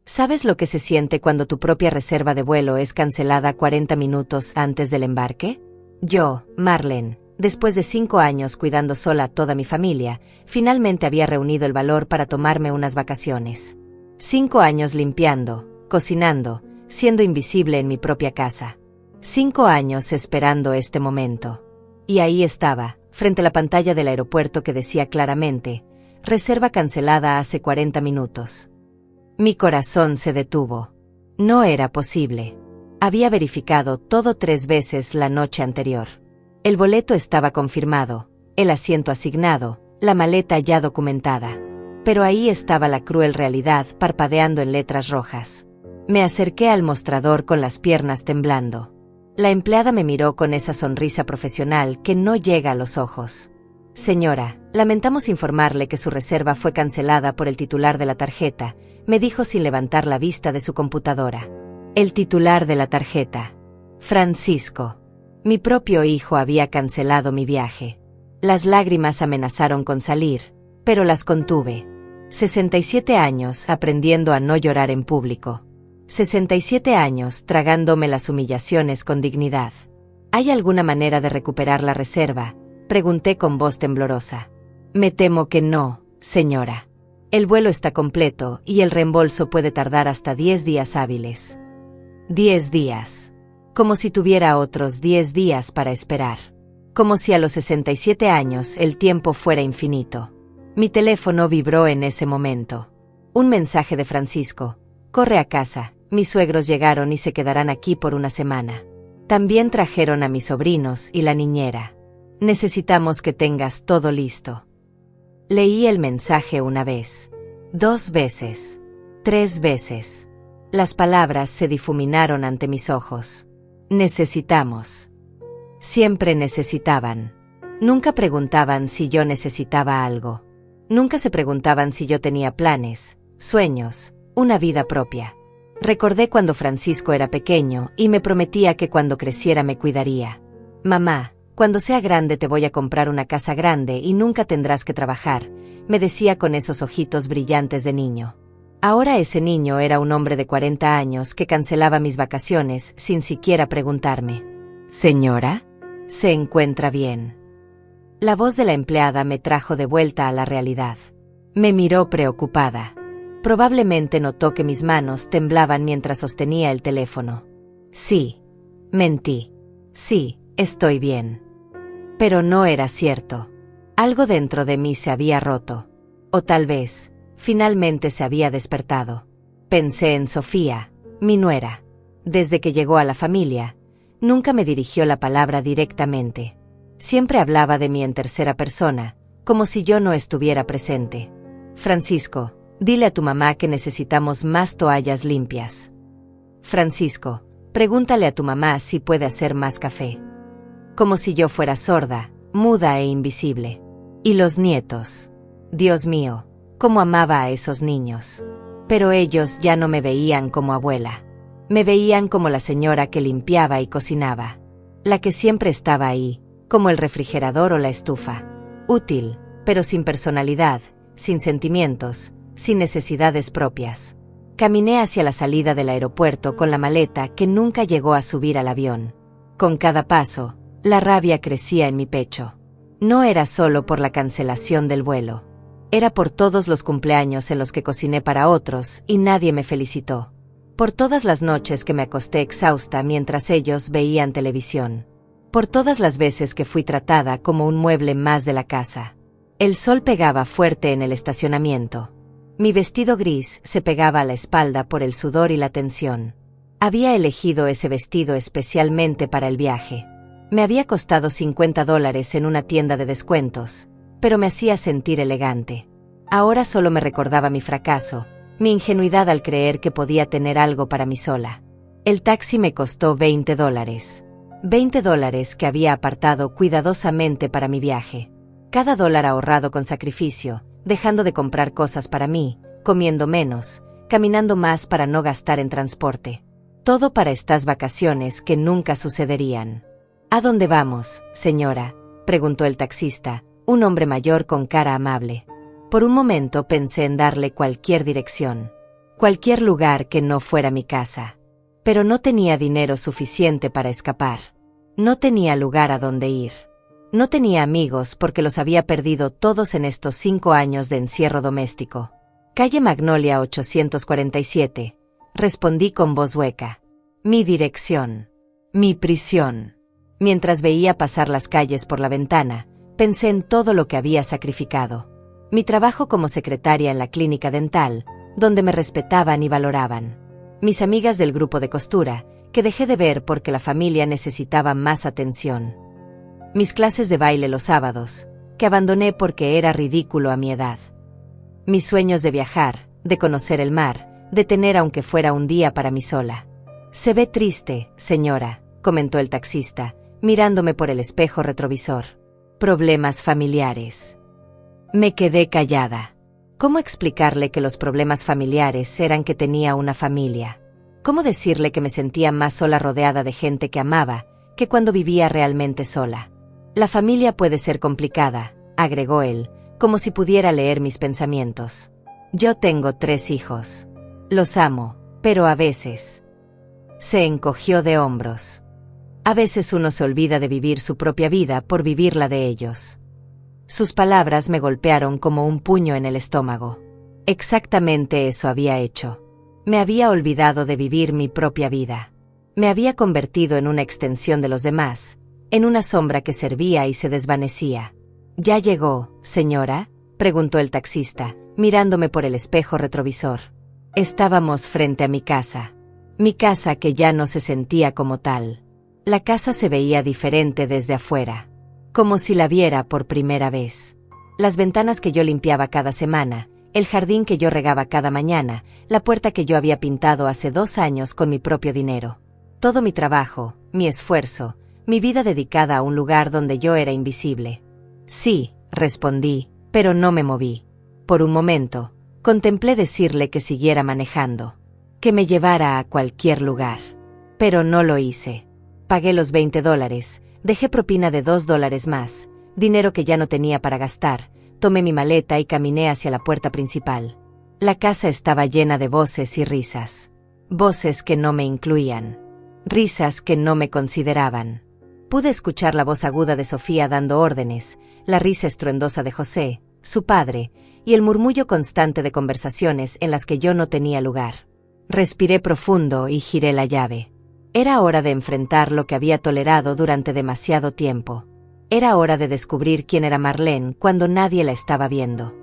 ¿Sabes lo que se siente cuando tu propia reserva de vuelo es cancelada 40 minutos antes del embarque? Yo, Marlene, después de 5 años cuidando sola a toda mi familia, finalmente había reunido el valor para tomarme unas vacaciones. 5 años limpiando, cocinando, siendo invisible en mi propia casa. 5 años esperando este momento. Y ahí estaba, frente a la pantalla del aeropuerto que decía claramente, reserva cancelada hace 40 minutos. Mi corazón se detuvo. No era posible. Había verificado todo 3 veces la noche anterior. El boleto estaba confirmado, el asiento asignado, la maleta ya documentada. Pero ahí estaba la cruel realidad parpadeando en letras rojas. Me acerqué al mostrador con las piernas temblando. La empleada me miró con esa sonrisa profesional que no llega a los ojos. Señora, lamentamos informarle que su reserva fue cancelada por el titular de la tarjeta, me dijo sin levantar la vista de su computadora. El titular de la tarjeta. Francisco. Mi propio hijo había cancelado mi viaje. Las lágrimas amenazaron con salir, pero las contuve. 67 años aprendiendo a no llorar en público. 67 años tragándome las humillaciones con dignidad. ¿Hay alguna manera de recuperar la reserva?, pregunté con voz temblorosa. Me temo que no, señora. El vuelo está completo y el reembolso puede tardar hasta 10 días hábiles. 10 días. Como si tuviera otros 10 días para esperar. Como si a los 67 años el tiempo fuera infinito. Mi teléfono vibró en ese momento. Un mensaje de Francisco. Corre a casa, mis suegros llegaron y se quedarán aquí por una semana. También trajeron a mis sobrinos y la niñera. Necesitamos que tengas todo listo. Leí el mensaje una vez, 2 veces, 3 veces. Las palabras se difuminaron ante mis ojos. Necesitamos. Siempre necesitaban. Nunca preguntaban si yo necesitaba algo. Nunca se preguntaban si yo tenía planes, sueños, una vida propia. Recordé cuando Francisco era pequeño y me prometía que cuando creciera me cuidaría. Mamá, cuando sea grande te voy a comprar una casa grande y nunca tendrás que trabajar, me decía con esos ojitos brillantes de niño. Ahora ese niño era un hombre de 40 años que cancelaba mis vacaciones sin siquiera preguntarme. Señora, ¿se encuentra bien? La voz de la empleada me trajo de vuelta a la realidad. Me miró preocupada. Probablemente notó que mis manos temblaban mientras sostenía el teléfono. Sí, mentí. Sí, estoy bien. Pero no era cierto. Algo dentro de mí se había roto. O tal vez, finalmente se había despertado. Pensé en Sofía, mi nuera. Desde que llegó a la familia, nunca me dirigió la palabra directamente. Siempre hablaba de mí en tercera persona, como si yo no estuviera presente. Francisco, dile a tu mamá que necesitamos más toallas limpias. Francisco, pregúntale a tu mamá si puede hacer más café. Como si yo fuera sorda, muda e invisible. Y los nietos. Dios mío, cómo amaba a esos niños. Pero ellos ya no me veían como abuela. Me veían como la señora que limpiaba y cocinaba. La que siempre estaba ahí, como el refrigerador o la estufa. Útil, pero sin personalidad, sin sentimientos, sin necesidades propias. Caminé hacia la salida del aeropuerto con la maleta que nunca llegó a subir al avión. Con cada paso, la rabia crecía en mi pecho. No era solo por la cancelación del vuelo. Era por todos los cumpleaños en los que cociné para otros y nadie me felicitó. Por todas las noches que me acosté exhausta mientras ellos veían televisión. Por todas las veces que fui tratada como un mueble más de la casa. El sol pegaba fuerte en el estacionamiento. Mi vestido gris se pegaba a la espalda por el sudor y la tensión. Había elegido ese vestido especialmente para el viaje. Me había costado $50 en una tienda de descuentos, pero me hacía sentir elegante. Ahora solo me recordaba mi fracaso, mi ingenuidad al creer que podía tener algo para mí sola. El taxi me costó $20. $20 que había apartado cuidadosamente para mi viaje. Cada dólar ahorrado con sacrificio, dejando de comprar cosas para mí, comiendo menos, caminando más para no gastar en transporte. Todo para estas vacaciones que nunca sucederían. ¿A dónde vamos, señora?, preguntó el taxista, un hombre mayor con cara amable. Por un momento pensé en darle cualquier dirección. Cualquier lugar que no fuera mi casa. Pero no tenía dinero suficiente para escapar. No tenía lugar a donde ir. No tenía amigos porque los había perdido todos en estos 5 años de encierro doméstico. Calle Magnolia 847, respondí con voz hueca. Mi dirección. Mi prisión. Mientras veía pasar las calles por la ventana, pensé en todo lo que había sacrificado. Mi trabajo como secretaria en la clínica dental, donde me respetaban y valoraban. Mis amigas del grupo de costura, que dejé de ver porque la familia necesitaba más atención. Mis clases de baile los sábados, que abandoné porque era ridículo a mi edad. Mis sueños de viajar, de conocer el mar, de tener aunque fuera un día para mí sola. Se ve triste, señora, comentó el taxista, mirándome por el espejo retrovisor. Problemas familiares. Me quedé callada. ¿Cómo explicarle que los problemas familiares eran que tenía una familia? ¿Cómo decirle que me sentía más sola rodeada de gente que amaba, que cuando vivía realmente sola? La familia puede ser complicada, agregó él, como si pudiera leer mis pensamientos. Yo tengo 3 hijos. Los amo, pero a veces... Se encogió de hombros. A veces uno se olvida de vivir su propia vida por vivir la de ellos. Sus palabras me golpearon como un puño en el estómago. Exactamente eso había hecho. Me había olvidado de vivir mi propia vida. Me había convertido en una extensión de los demás, en una sombra que servía y se desvanecía. ¿Ya llegó, señora?, preguntó el taxista, mirándome por el espejo retrovisor. Estábamos frente a mi casa. Mi casa que ya no se sentía como tal. La casa se veía diferente desde afuera. Como si la viera por primera vez. Las ventanas que yo limpiaba cada semana, el jardín que yo regaba cada mañana, la puerta que yo había pintado hace 2 años con mi propio dinero. Todo mi trabajo, mi esfuerzo, mi vida dedicada a un lugar donde yo era invisible. Sí, respondí, pero no me moví. Por un momento, contemplé decirle que siguiera manejando, que me llevara a cualquier lugar. Pero no lo hice. Pagué los $20, dejé propina de $2 más, dinero que ya no tenía para gastar, tomé mi maleta y caminé hacia la puerta principal. La casa estaba llena de voces y risas. Voces que no me incluían. Risas que no me consideraban. Pude escuchar la voz aguda de Sofía dando órdenes, la risa estruendosa de José, su padre, y el murmullo constante de conversaciones en las que yo no tenía lugar. Respiré profundo y giré la llave. Era hora de enfrentar lo que había tolerado durante demasiado tiempo. Era hora de descubrir quién era Marlene cuando nadie la estaba viendo.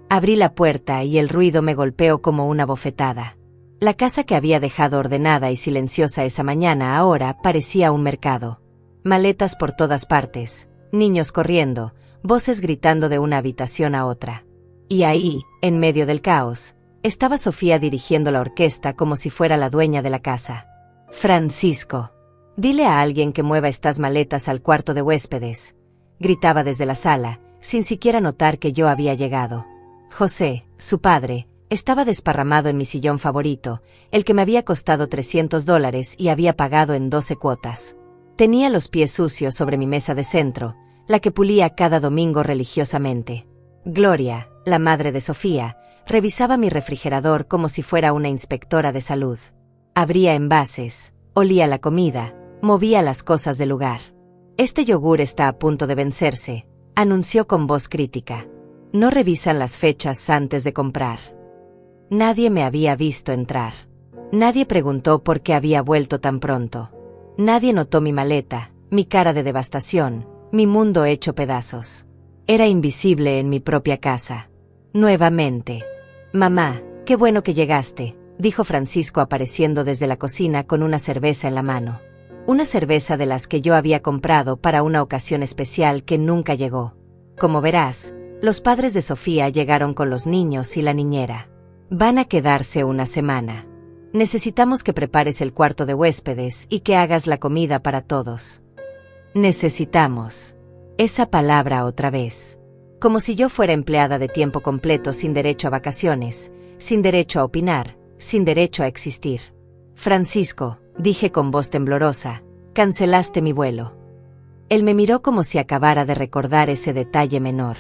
Abrí la puerta y el ruido me golpeó como una bofetada. La casa que había dejado ordenada y silenciosa esa mañana ahora parecía un mercado. Maletas por todas partes, niños corriendo, voces gritando de una habitación a otra. Y ahí, en medio del caos, estaba Sofía dirigiendo la orquesta como si fuera la dueña de la casa. Francisco, dile a alguien que mueva estas maletas al cuarto de huéspedes, gritaba desde la sala, sin siquiera notar que yo había llegado. José, su padre, estaba desparramado en mi sillón favorito, el que me había costado $300 y había pagado en 12 cuotas. Tenía los pies sucios sobre mi mesa de centro, la que pulía cada domingo religiosamente. Gloria, la madre de Sofía, revisaba mi refrigerador como si fuera una inspectora de salud. Abría envases, olía la comida, movía las cosas del lugar. Este yogur está a punto de vencerse, anunció con voz crítica. No revisan las fechas antes de comprar. Nadie me había visto entrar. Nadie preguntó por qué había vuelto tan pronto. Nadie notó mi maleta, mi cara de devastación, mi mundo hecho pedazos. Era invisible en mi propia casa. Nuevamente. Mamá, qué bueno que llegaste, dijo Francisco apareciendo desde la cocina con una cerveza en la mano. Una cerveza de las que yo había comprado para una ocasión especial que nunca llegó. Como verás, los padres de Sofía llegaron con los niños y la niñera. Van a quedarse una semana. Necesitamos que prepares el cuarto de huéspedes y que hagas la comida para todos. Necesitamos. Esa palabra otra vez. Como si yo fuera empleada de tiempo completo sin derecho a vacaciones, sin derecho a opinar, sin derecho a existir. Francisco, dije con voz temblorosa, cancelaste mi vuelo. Él me miró como si acabara de recordar ese detalle menor.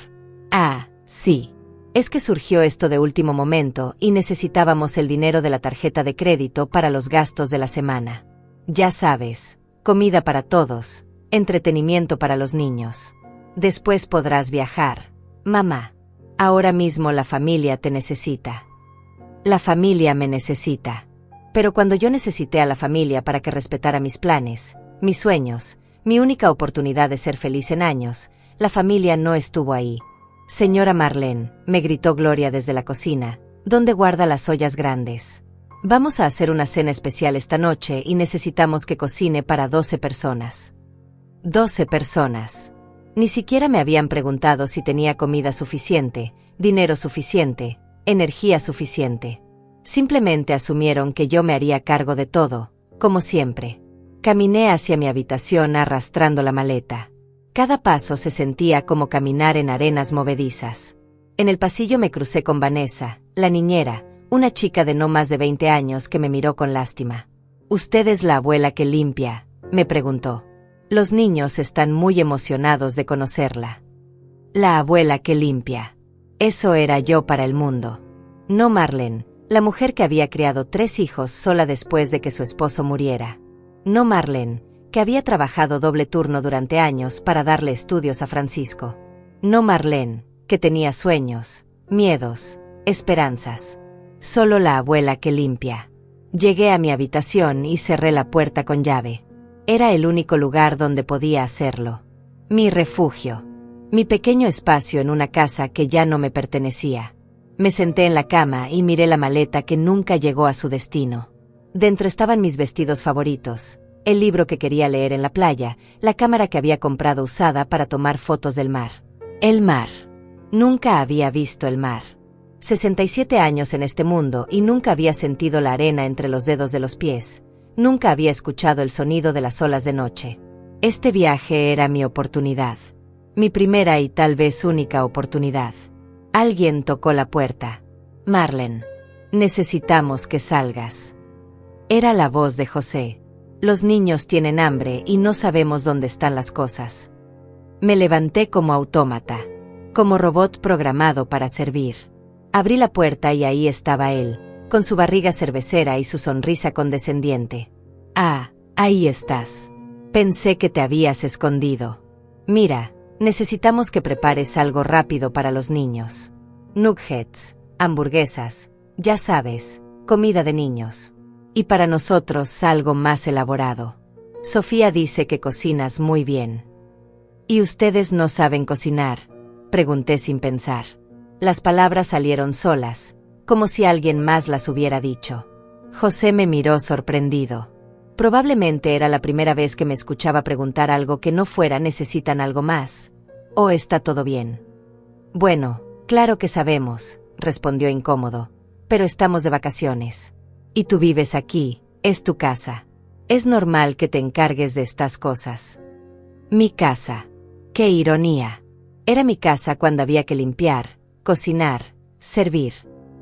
Ah, sí. Es que surgió esto de último momento y necesitábamos el dinero de la tarjeta de crédito para los gastos de la semana. Ya sabes, comida para todos, entretenimiento para los niños. Después podrás viajar, mamá. Ahora mismo la familia te necesita. La familia me necesita. Pero cuando yo necesité a la familia para que respetara mis planes, mis sueños, mi única oportunidad de ser feliz en años, la familia no estuvo ahí. Señora Marlene, me gritó Gloria desde la cocina, ¿dónde guarda las ollas grandes? Vamos a hacer una cena especial esta noche y necesitamos que cocine para 12 personas. 12 personas. Ni siquiera me habían preguntado si tenía comida suficiente, dinero suficiente, energía suficiente. Simplemente asumieron que yo me haría cargo de todo, como siempre. Caminé hacia mi habitación arrastrando la maleta. Cada paso se sentía como caminar en arenas movedizas. En el pasillo me crucé con Vanessa, la niñera, una chica de no más de 20 años que me miró con lástima. «¿Usted es la abuela que limpia?», me preguntó. Los niños están muy emocionados de conocerla. La abuela que limpia. Eso era yo para el mundo. No Marlene, la mujer que había criado 3 hijos sola después de que su esposo muriera. No Marlene, que había trabajado doble turno durante años para darle estudios a Francisco. No Marlene, que tenía sueños, miedos, esperanzas. Solo la abuela que limpia. Llegué a mi habitación y cerré la puerta con llave. Era el único lugar donde podía hacerlo. Mi refugio. Mi pequeño espacio en una casa que ya no me pertenecía. Me senté en la cama y miré la maleta que nunca llegó a su destino. Dentro estaban mis vestidos favoritos, el libro que quería leer en la playa, la cámara que había comprado usada para tomar fotos del mar. El mar. Nunca había visto el mar. 67 años en este mundo y nunca había sentido la arena entre los dedos de los pies. Nunca había escuchado el sonido de las olas de noche. Este viaje era mi oportunidad. Mi primera y tal vez única oportunidad. Alguien tocó la puerta. Marlene. Necesitamos que salgas. Era la voz de José. Los niños tienen hambre y no sabemos dónde están las cosas. Me levanté como autómata. Como robot programado para servir. Abrí la puerta y ahí estaba él, con su barriga cervecera y su sonrisa condescendiente. Ah, ahí estás. Pensé que te habías escondido. Mira, necesitamos que prepares algo rápido para los niños. Nuggets, hamburguesas, ya sabes, comida de niños. Y para nosotros algo más elaborado. Sofía dice que cocinas muy bien. ¿Y ustedes no saben cocinar?, pregunté sin pensar. Las palabras salieron solas, como si alguien más las hubiera dicho. José me miró sorprendido. Probablemente era la primera vez que me escuchaba preguntar algo que no fuera ¿necesitan algo más? ¿O está todo bien? Bueno, claro que sabemos, respondió incómodo, pero estamos de vacaciones. Y tú vives aquí, es tu casa. Es normal que te encargues de estas cosas. Mi casa. ¡Qué ironía! Era mi casa cuando había que limpiar, cocinar, servir.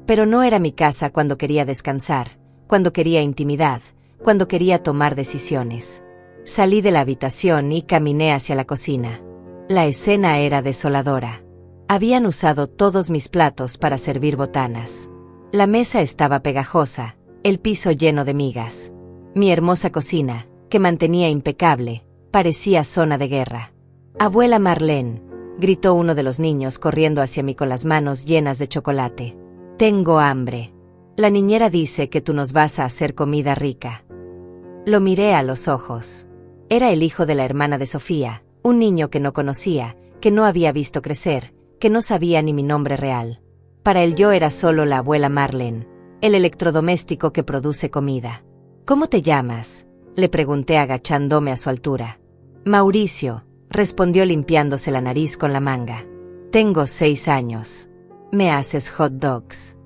Pero no era mi casa cuando quería descansar, cuando quería intimidad, cuando quería tomar decisiones. Salí de la habitación y caminé hacia la cocina. La escena era desoladora. Habían usado todos mis platos para servir botanas. La mesa estaba pegajosa, el piso lleno de migas. Mi hermosa cocina, que mantenía impecable, parecía zona de guerra. «Abuela Marlene», gritó uno de los niños corriendo hacia mí con las manos llenas de chocolate. «Tengo hambre. La niñera dice que tú nos vas a hacer comida rica». Lo miré a los ojos. Era el hijo de la hermana de Sofía, un niño que no conocía, que no había visto crecer, que no sabía ni mi nombre real. Para él yo era solo la abuela Marlene, el electrodoméstico que produce comida. «¿Cómo te llamas?», le pregunté agachándome a su altura. «Mauricio», respondió limpiándose la nariz con la manga. «Tengo 6 años. ¿Me haces hot dogs?».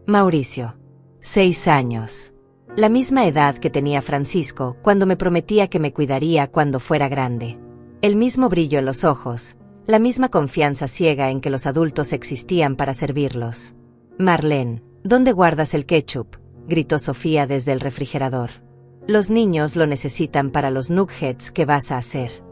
Mauricio. 6 años. La misma edad que tenía Francisco cuando me prometía que me cuidaría cuando fuera grande. El mismo brillo en los ojos, la misma confianza ciega en que los adultos existían para servirlos. «Marlene, ¿dónde guardas el ketchup?», gritó Sofía desde el refrigerador. «Los niños lo necesitan para los nuggets que vas a hacer».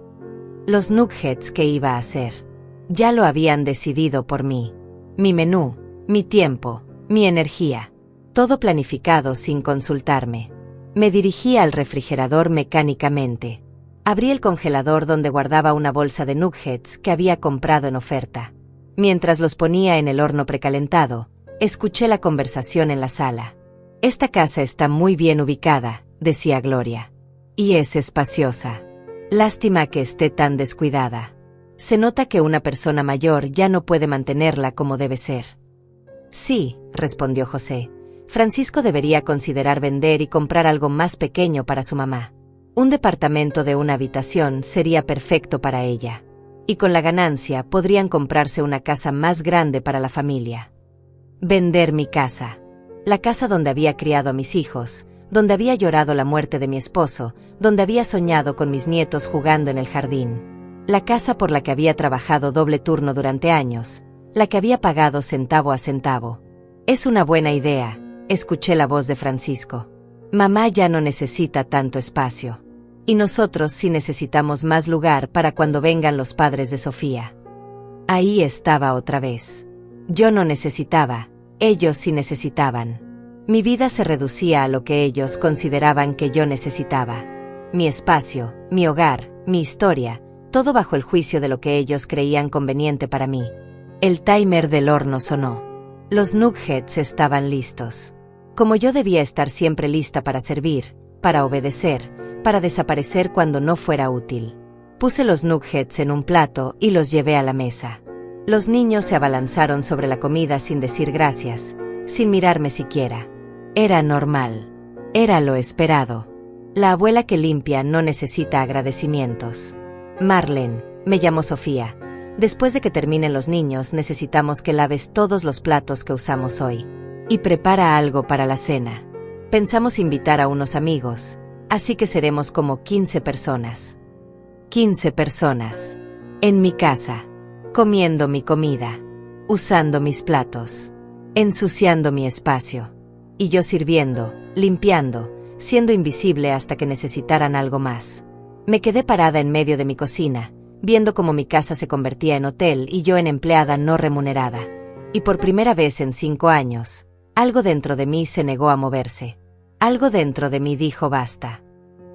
Los nuggets que iba a hacer. Ya lo habían decidido por mí. Mi menú, mi tiempo, mi energía. Todo planificado sin consultarme. Me dirigí al refrigerador mecánicamente. Abrí el congelador donde guardaba una bolsa de nuggets que había comprado en oferta. Mientras los ponía en el horno precalentado, escuché la conversación en la sala. Esta casa está muy bien ubicada, decía Gloria. Y es espaciosa. Lástima que esté tan descuidada. Se nota que una persona mayor ya no puede mantenerla como debe ser. Sí, respondió José. Francisco debería considerar vender y comprar algo más pequeño para su mamá. Un departamento de una habitación sería perfecto para ella. Y con la ganancia podrían comprarse una casa más grande para la familia. Vender mi casa. La casa donde había criado a mis hijos, donde había llorado la muerte de mi esposo, donde había soñado con mis nietos jugando en el jardín. La casa por la que había trabajado doble turno durante años, la que había pagado centavo a centavo. Es una buena idea, escuché la voz de Francisco. Mamá ya no necesita tanto espacio. Y nosotros sí necesitamos más lugar para cuando vengan los padres de Sofía. Ahí estaba otra vez. Yo no necesitaba, ellos sí necesitaban. Mi vida se reducía a lo que ellos consideraban que yo necesitaba. Mi espacio, mi hogar, mi historia, todo bajo el juicio de lo que ellos creían conveniente para mí. El timer del horno sonó. Los nuggets estaban listos. Como yo debía estar siempre lista para servir, para obedecer, para desaparecer cuando no fuera útil. Puse los nuggets en un plato y los llevé a la mesa. Los niños se abalanzaron sobre la comida sin decir gracias, sin mirarme siquiera. Era normal. Era lo esperado. La abuela que limpia no necesita agradecimientos. Marlene, me llamo Sofía. Después de que terminen los niños necesitamos que laves todos los platos que usamos hoy. Y prepara algo para la cena. Pensamos invitar a unos amigos, así que seremos como 15 personas. 15 personas. En mi casa. Comiendo mi comida. Usando mis platos. Ensuciando mi espacio. Y yo sirviendo, limpiando, siendo invisible hasta que necesitaran algo más. Me quedé parada en medio de mi cocina, viendo cómo mi casa se convertía en hotel y yo en empleada no remunerada. Y por primera vez en 5 años, algo dentro de mí se negó a moverse. Algo dentro de mí dijo basta.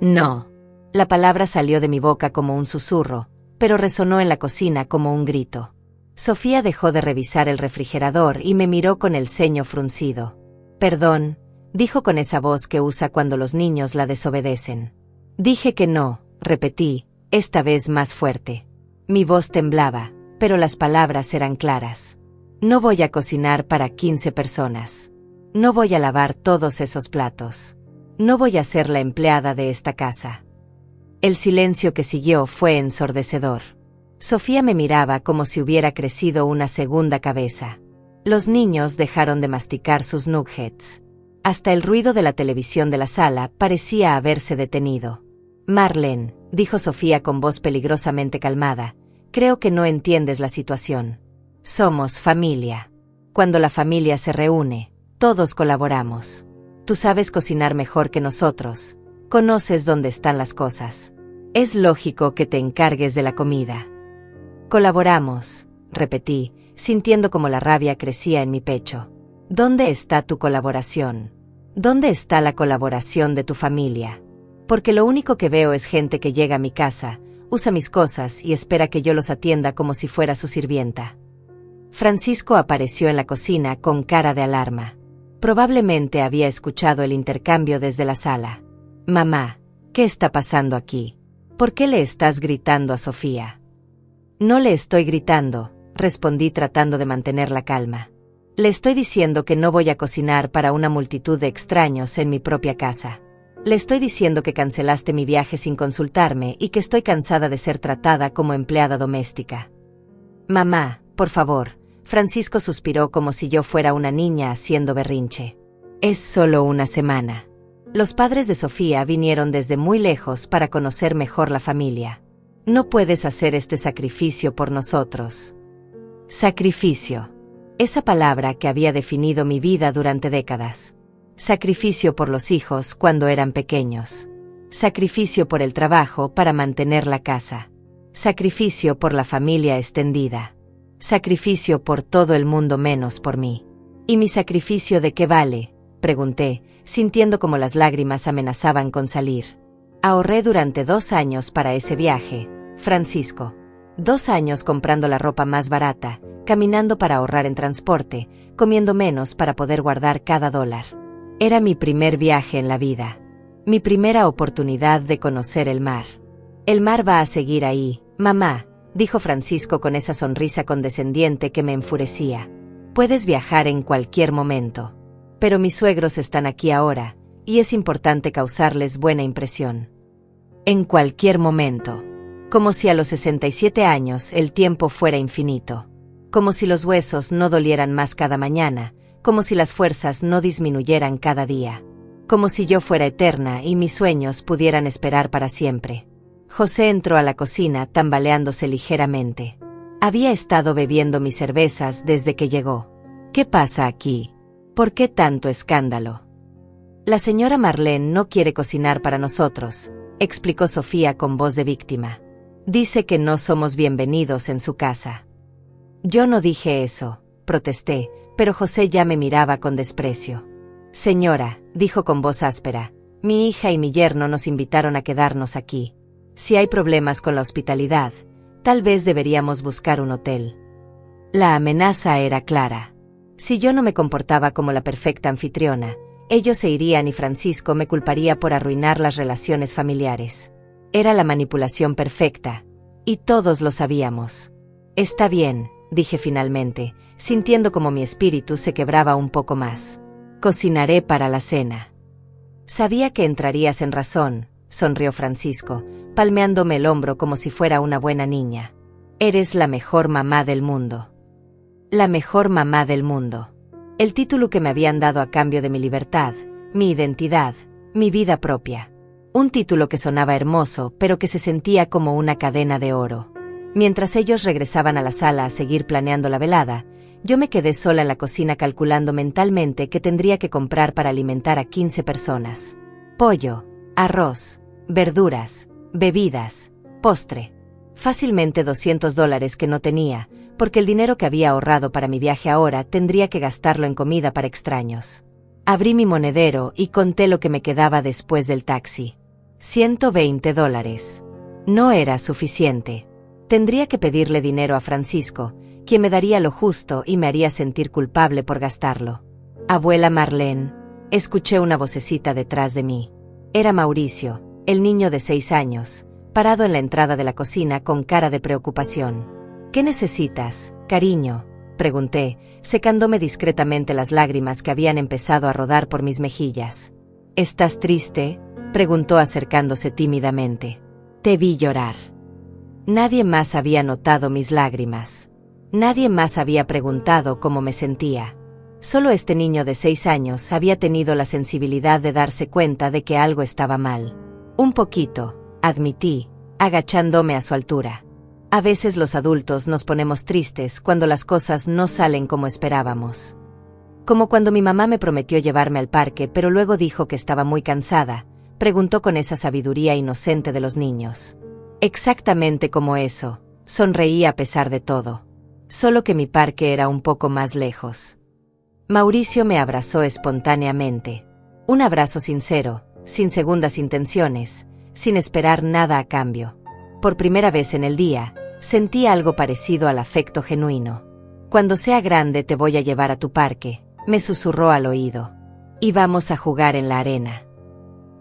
No. La palabra salió de mi boca como un susurro, pero resonó en la cocina como un grito. Sofía dejó de revisar el refrigerador y me miró con el ceño fruncido. Perdón, dijo con esa voz que usa cuando los niños la desobedecen. Dije que no, repetí, esta vez más fuerte. Mi voz temblaba, pero las palabras eran claras. No voy a cocinar para 15 personas. No voy a lavar todos esos platos. No voy a ser la empleada de esta casa. El silencio que siguió fue ensordecedor. Sofía me miraba como si hubiera crecido una segunda cabeza. Los niños dejaron de masticar sus nuggets. Hasta el ruido de la televisión de la sala parecía haberse detenido. Marlene, dijo Sofía con voz peligrosamente calmada, creo que no entiendes la situación. Somos familia. Cuando la familia se reúne, todos colaboramos. Tú sabes cocinar mejor que nosotros. Conoces dónde están las cosas. Es lógico que te encargues de la comida. Colaboramos, repetí, sintiendo como la rabia crecía en mi pecho. ¿Dónde está tu colaboración? ¿Dónde está la colaboración de tu familia? Porque lo único que veo es gente que llega a mi casa, usa mis cosas y espera que yo los atienda como si fuera su sirvienta. Francisco apareció en la cocina con cara de alarma. Probablemente había escuchado el intercambio desde la sala. Mamá, ¿qué está pasando aquí? ¿Por qué le estás gritando a Sofía? No le estoy gritando, respondí tratando de mantener la calma. Le estoy diciendo que no voy a cocinar para una multitud de extraños en mi propia casa. Le estoy diciendo que cancelaste mi viaje sin consultarme y que estoy cansada de ser tratada como empleada doméstica. Mamá, por favor, Francisco suspiró como si yo fuera una niña haciendo berrinche. Es solo una semana. Los padres de Sofía vinieron desde muy lejos para conocer mejor la familia. No puedes hacer este sacrificio por nosotros. Sacrificio. Esa palabra que había definido mi vida durante décadas. Sacrificio por los hijos cuando eran pequeños. Sacrificio por el trabajo para mantener la casa. Sacrificio por la familia extendida. Sacrificio por todo el mundo menos por mí. ¿Y mi sacrificio de qué vale?, pregunté, sintiendo como las lágrimas amenazaban con salir. Ahorré durante 2 años para ese viaje, Francisco. 2 años comprando la ropa más barata, caminando para ahorrar en transporte, comiendo menos para poder guardar cada dólar. Era mi primer viaje en la vida. Mi primera oportunidad de conocer el mar. El mar va a seguir ahí, mamá, dijo Francisco con esa sonrisa condescendiente que me enfurecía. Puedes viajar en cualquier momento. Pero mis suegros están aquí ahora, y es importante causarles buena impresión. En cualquier momento. Como si a los 67 años el tiempo fuera infinito. Como si los huesos no dolieran más cada mañana, como si las fuerzas no disminuyeran cada día. Como si yo fuera eterna y mis sueños pudieran esperar para siempre. José entró a la cocina tambaleándose ligeramente. Había estado bebiendo mis cervezas desde que llegó. ¿Qué pasa aquí? ¿Por qué tanto escándalo? La señora Marlene no quiere cocinar para nosotros, explicó Sofía con voz de víctima. Dice que no somos bienvenidos en su casa. Yo no dije eso, protesté, pero José ya me miraba con desprecio. Señora, dijo con voz áspera, mi hija y mi yerno nos invitaron a quedarnos aquí. Si hay problemas con la hospitalidad, tal vez deberíamos buscar un hotel. La amenaza era clara. Si yo no me comportaba como la perfecta anfitriona, ellos se irían y Francisco me culparía por arruinar las relaciones familiares. Era la manipulación perfecta, y todos lo sabíamos. Está bien, dije finalmente, sintiendo como mi espíritu se quebraba un poco más. Cocinaré para la cena. Sabía que entrarías en razón, sonrió Francisco, palmeándome el hombro como si fuera una buena niña. Eres la mejor mamá del mundo. La mejor mamá del mundo. El título que me habían dado a cambio de mi libertad, mi identidad, mi vida propia. Un título que sonaba hermoso, pero que se sentía como una cadena de oro. Mientras ellos regresaban a la sala a seguir planeando la velada, yo me quedé sola en la cocina calculando mentalmente qué tendría que comprar para alimentar a 15 personas. Pollo, arroz, verduras, bebidas, postre. Fácilmente $200 que no tenía, porque el dinero que había ahorrado para mi viaje ahora tendría que gastarlo en comida para extraños. Abrí mi monedero y conté lo que me quedaba después del taxi. $120. No era suficiente. Tendría que pedirle dinero a Francisco, quien me daría lo justo y me haría sentir culpable por gastarlo. Abuela Marlene, escuché una vocecita detrás de mí. Era Mauricio, el niño de 6 años, parado en la entrada de la cocina con cara de preocupación. ¿Qué necesitas, cariño?, pregunté, secándome discretamente las lágrimas que habían empezado a rodar por mis mejillas. ¿Estás triste?, preguntó acercándose tímidamente. Te vi llorar. Nadie más había notado mis lágrimas. Nadie más había preguntado cómo me sentía. Solo este niño de 6 años había tenido la sensibilidad de darse cuenta de que algo estaba mal. Un poquito, admití, agachándome a su altura. A veces los adultos nos ponemos tristes cuando las cosas no salen como esperábamos. Como cuando mi mamá me prometió llevarme al parque pero luego dijo que estaba muy cansada, preguntó con esa sabiduría inocente de los niños. Exactamente como eso, sonreí a pesar de todo. Solo que mi parque era un poco más lejos. Mauricio me abrazó espontáneamente. Un abrazo sincero, sin segundas intenciones, sin esperar nada a cambio. Por primera vez en el día, sentí algo parecido al afecto genuino. Cuando sea grande te voy a llevar a tu parque, me susurró al oído. Y vamos a jugar en la arena.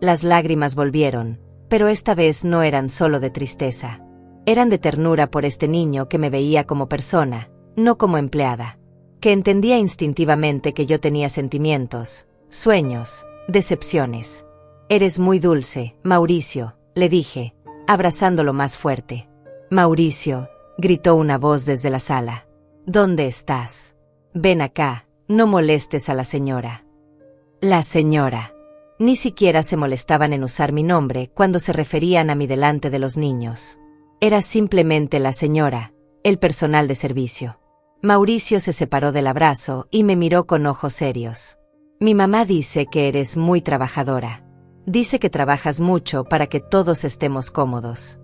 Las lágrimas volvieron, pero esta vez no eran solo de tristeza. Eran de ternura por este niño que me veía como persona, no como empleada. Que entendía instintivamente que yo tenía sentimientos, sueños, decepciones. Eres muy dulce, Mauricio, le dije, abrazándolo más fuerte. Mauricio, gritó una voz desde la sala. ¿Dónde estás? Ven acá, no molestes a la señora. La señora. Ni siquiera se molestaban en usar mi nombre cuando se referían a mí delante de los niños. Era simplemente la señora, el personal de servicio. Mauricio se separó del abrazo y me miró con ojos serios. Mi mamá dice que eres muy trabajadora. Dice que trabajas mucho para que todos estemos cómodos.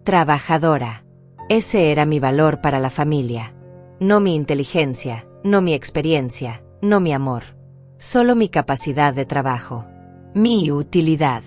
Trabajadora. Ese era mi valor para la familia. No mi inteligencia, no mi experiencia, no mi amor. Solo mi capacidad de trabajo. Mi utilidad.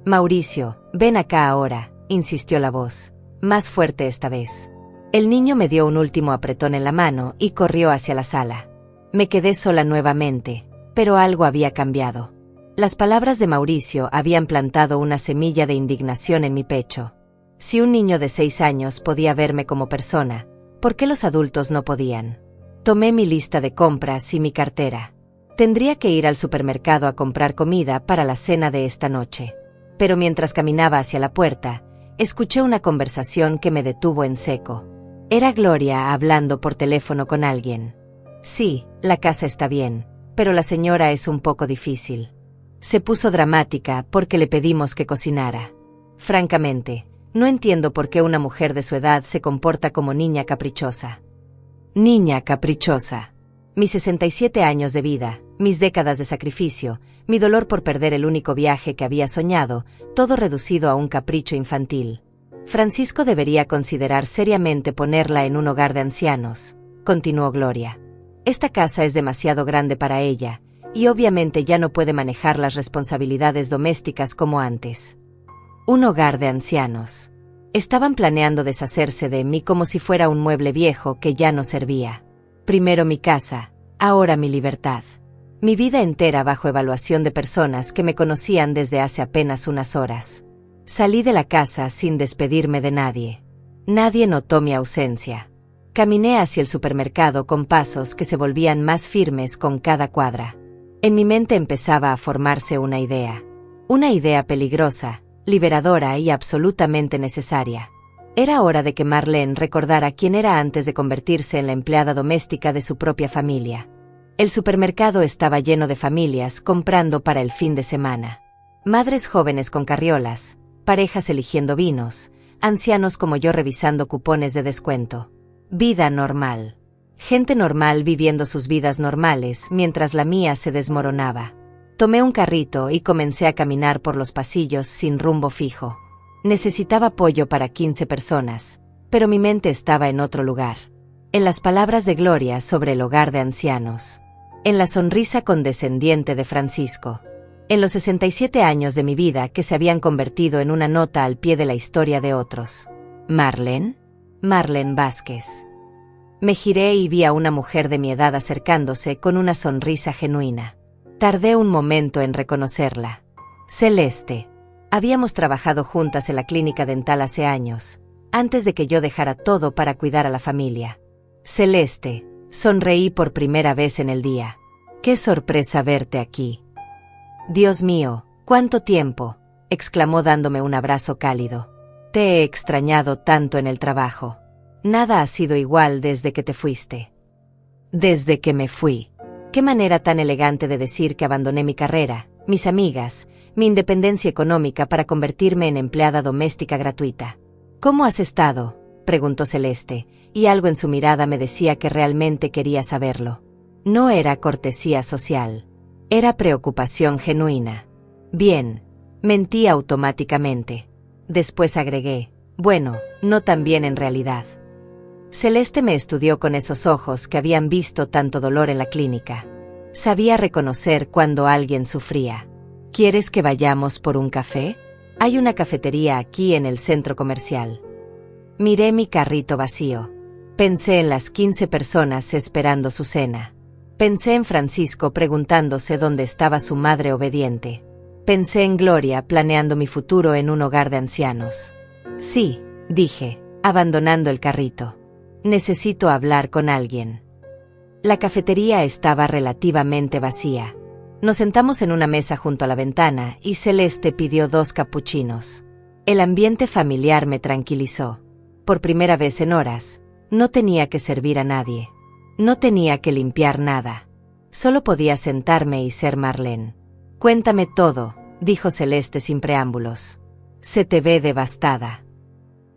Mauricio, ven acá ahora, insistió la voz, más fuerte esta vez. El niño me dio un último apretón en la mano y corrió hacia la sala. Me quedé sola nuevamente, pero algo había cambiado. Las palabras de Mauricio habían plantado una semilla de indignación en mi pecho. Si un niño de 6 años podía verme como persona, ¿por qué los adultos no podían? Tomé mi lista de compras y mi cartera. Tendría que ir al supermercado a comprar comida para la cena de esta noche. Pero mientras caminaba hacia la puerta, escuché una conversación que me detuvo en seco. Era Gloria hablando por teléfono con alguien. Sí, la casa está bien, pero la señora es un poco difícil. Se puso dramática porque le pedimos que cocinara. Francamente, no entiendo por qué una mujer de su edad se comporta como niña caprichosa. Niña caprichosa. Mis 67 años de vida, mis décadas de sacrificio, mi dolor por perder el único viaje que había soñado, todo reducido a un capricho infantil. Francisco debería considerar seriamente ponerla en un hogar de ancianos, continuó Gloria. Esta casa es demasiado grande para ella, y obviamente ya no puede manejar las responsabilidades domésticas como antes. Un hogar de ancianos. Estaban planeando deshacerse de mí como si fuera un mueble viejo que ya no servía. Primero mi casa, ahora mi libertad. Mi vida entera bajo evaluación de personas que me conocían desde hace apenas unas horas. Salí de la casa sin despedirme de nadie. Nadie notó mi ausencia. Caminé hacia el supermercado con pasos que se volvían más firmes con cada cuadra. En mi mente empezaba a formarse una idea peligrosa, liberadora y absolutamente necesaria. Era hora de que Marlene recordara quién era antes de convertirse en la empleada doméstica de su propia familia. El supermercado estaba lleno de familias comprando para el fin de semana. Madres jóvenes con carriolas, parejas eligiendo vinos, ancianos como yo revisando cupones de descuento. Vida normal. Gente normal viviendo sus vidas normales mientras la mía se desmoronaba. Tomé un carrito y comencé a caminar por los pasillos sin rumbo fijo. Necesitaba pollo para 15 personas, pero mi mente estaba en otro lugar. En las palabras de Gloria sobre el hogar de ancianos. En la sonrisa condescendiente de Francisco. En los 67 años de mi vida que se habían convertido en una nota al pie de la historia de otros. ¿Marlene? Marlene Vázquez. Me giré y vi a una mujer de mi edad acercándose con una sonrisa genuina. Tardé un momento en reconocerla. Celeste. Habíamos trabajado juntas en la clínica dental hace años, antes de que yo dejara todo para cuidar a la familia. Celeste, sonreí por primera vez en el día. ¡Qué sorpresa verte aquí! Dios mío, ¿cuánto tiempo!, exclamó dándome un abrazo cálido. Te he extrañado tanto en el trabajo. Nada ha sido igual desde que te fuiste. Desde que me fui. Qué manera tan elegante de decir que abandoné mi carrera, mis amigas, mi independencia económica para convertirme en empleada doméstica gratuita. ¿Cómo has estado?, preguntó Celeste, y algo en su mirada me decía que realmente quería saberlo. No era cortesía social. Era preocupación genuina. Bien, mentí automáticamente. Después agregué, bueno, no tan bien en realidad. Celeste me estudió con esos ojos que habían visto tanto dolor en la clínica. Sabía reconocer cuando alguien sufría. ¿Quieres que vayamos por un café? Hay una cafetería aquí en el centro comercial. Miré mi carrito vacío. Pensé en las 15 personas esperando su cena. Pensé en Francisco preguntándose dónde estaba su madre obediente. Pensé en Gloria planeando mi futuro en un hogar de ancianos. Sí, dije, abandonando el carrito. Necesito hablar con alguien. La cafetería estaba relativamente vacía. Nos sentamos en una mesa junto a la ventana y Celeste pidió 2 capuchinos. El ambiente familiar me tranquilizó. Por primera vez en horas, no tenía que servir a nadie. No tenía que limpiar nada. Solo podía sentarme y ser Marlene. Cuéntame todo, dijo Celeste sin preámbulos. Se te ve devastada.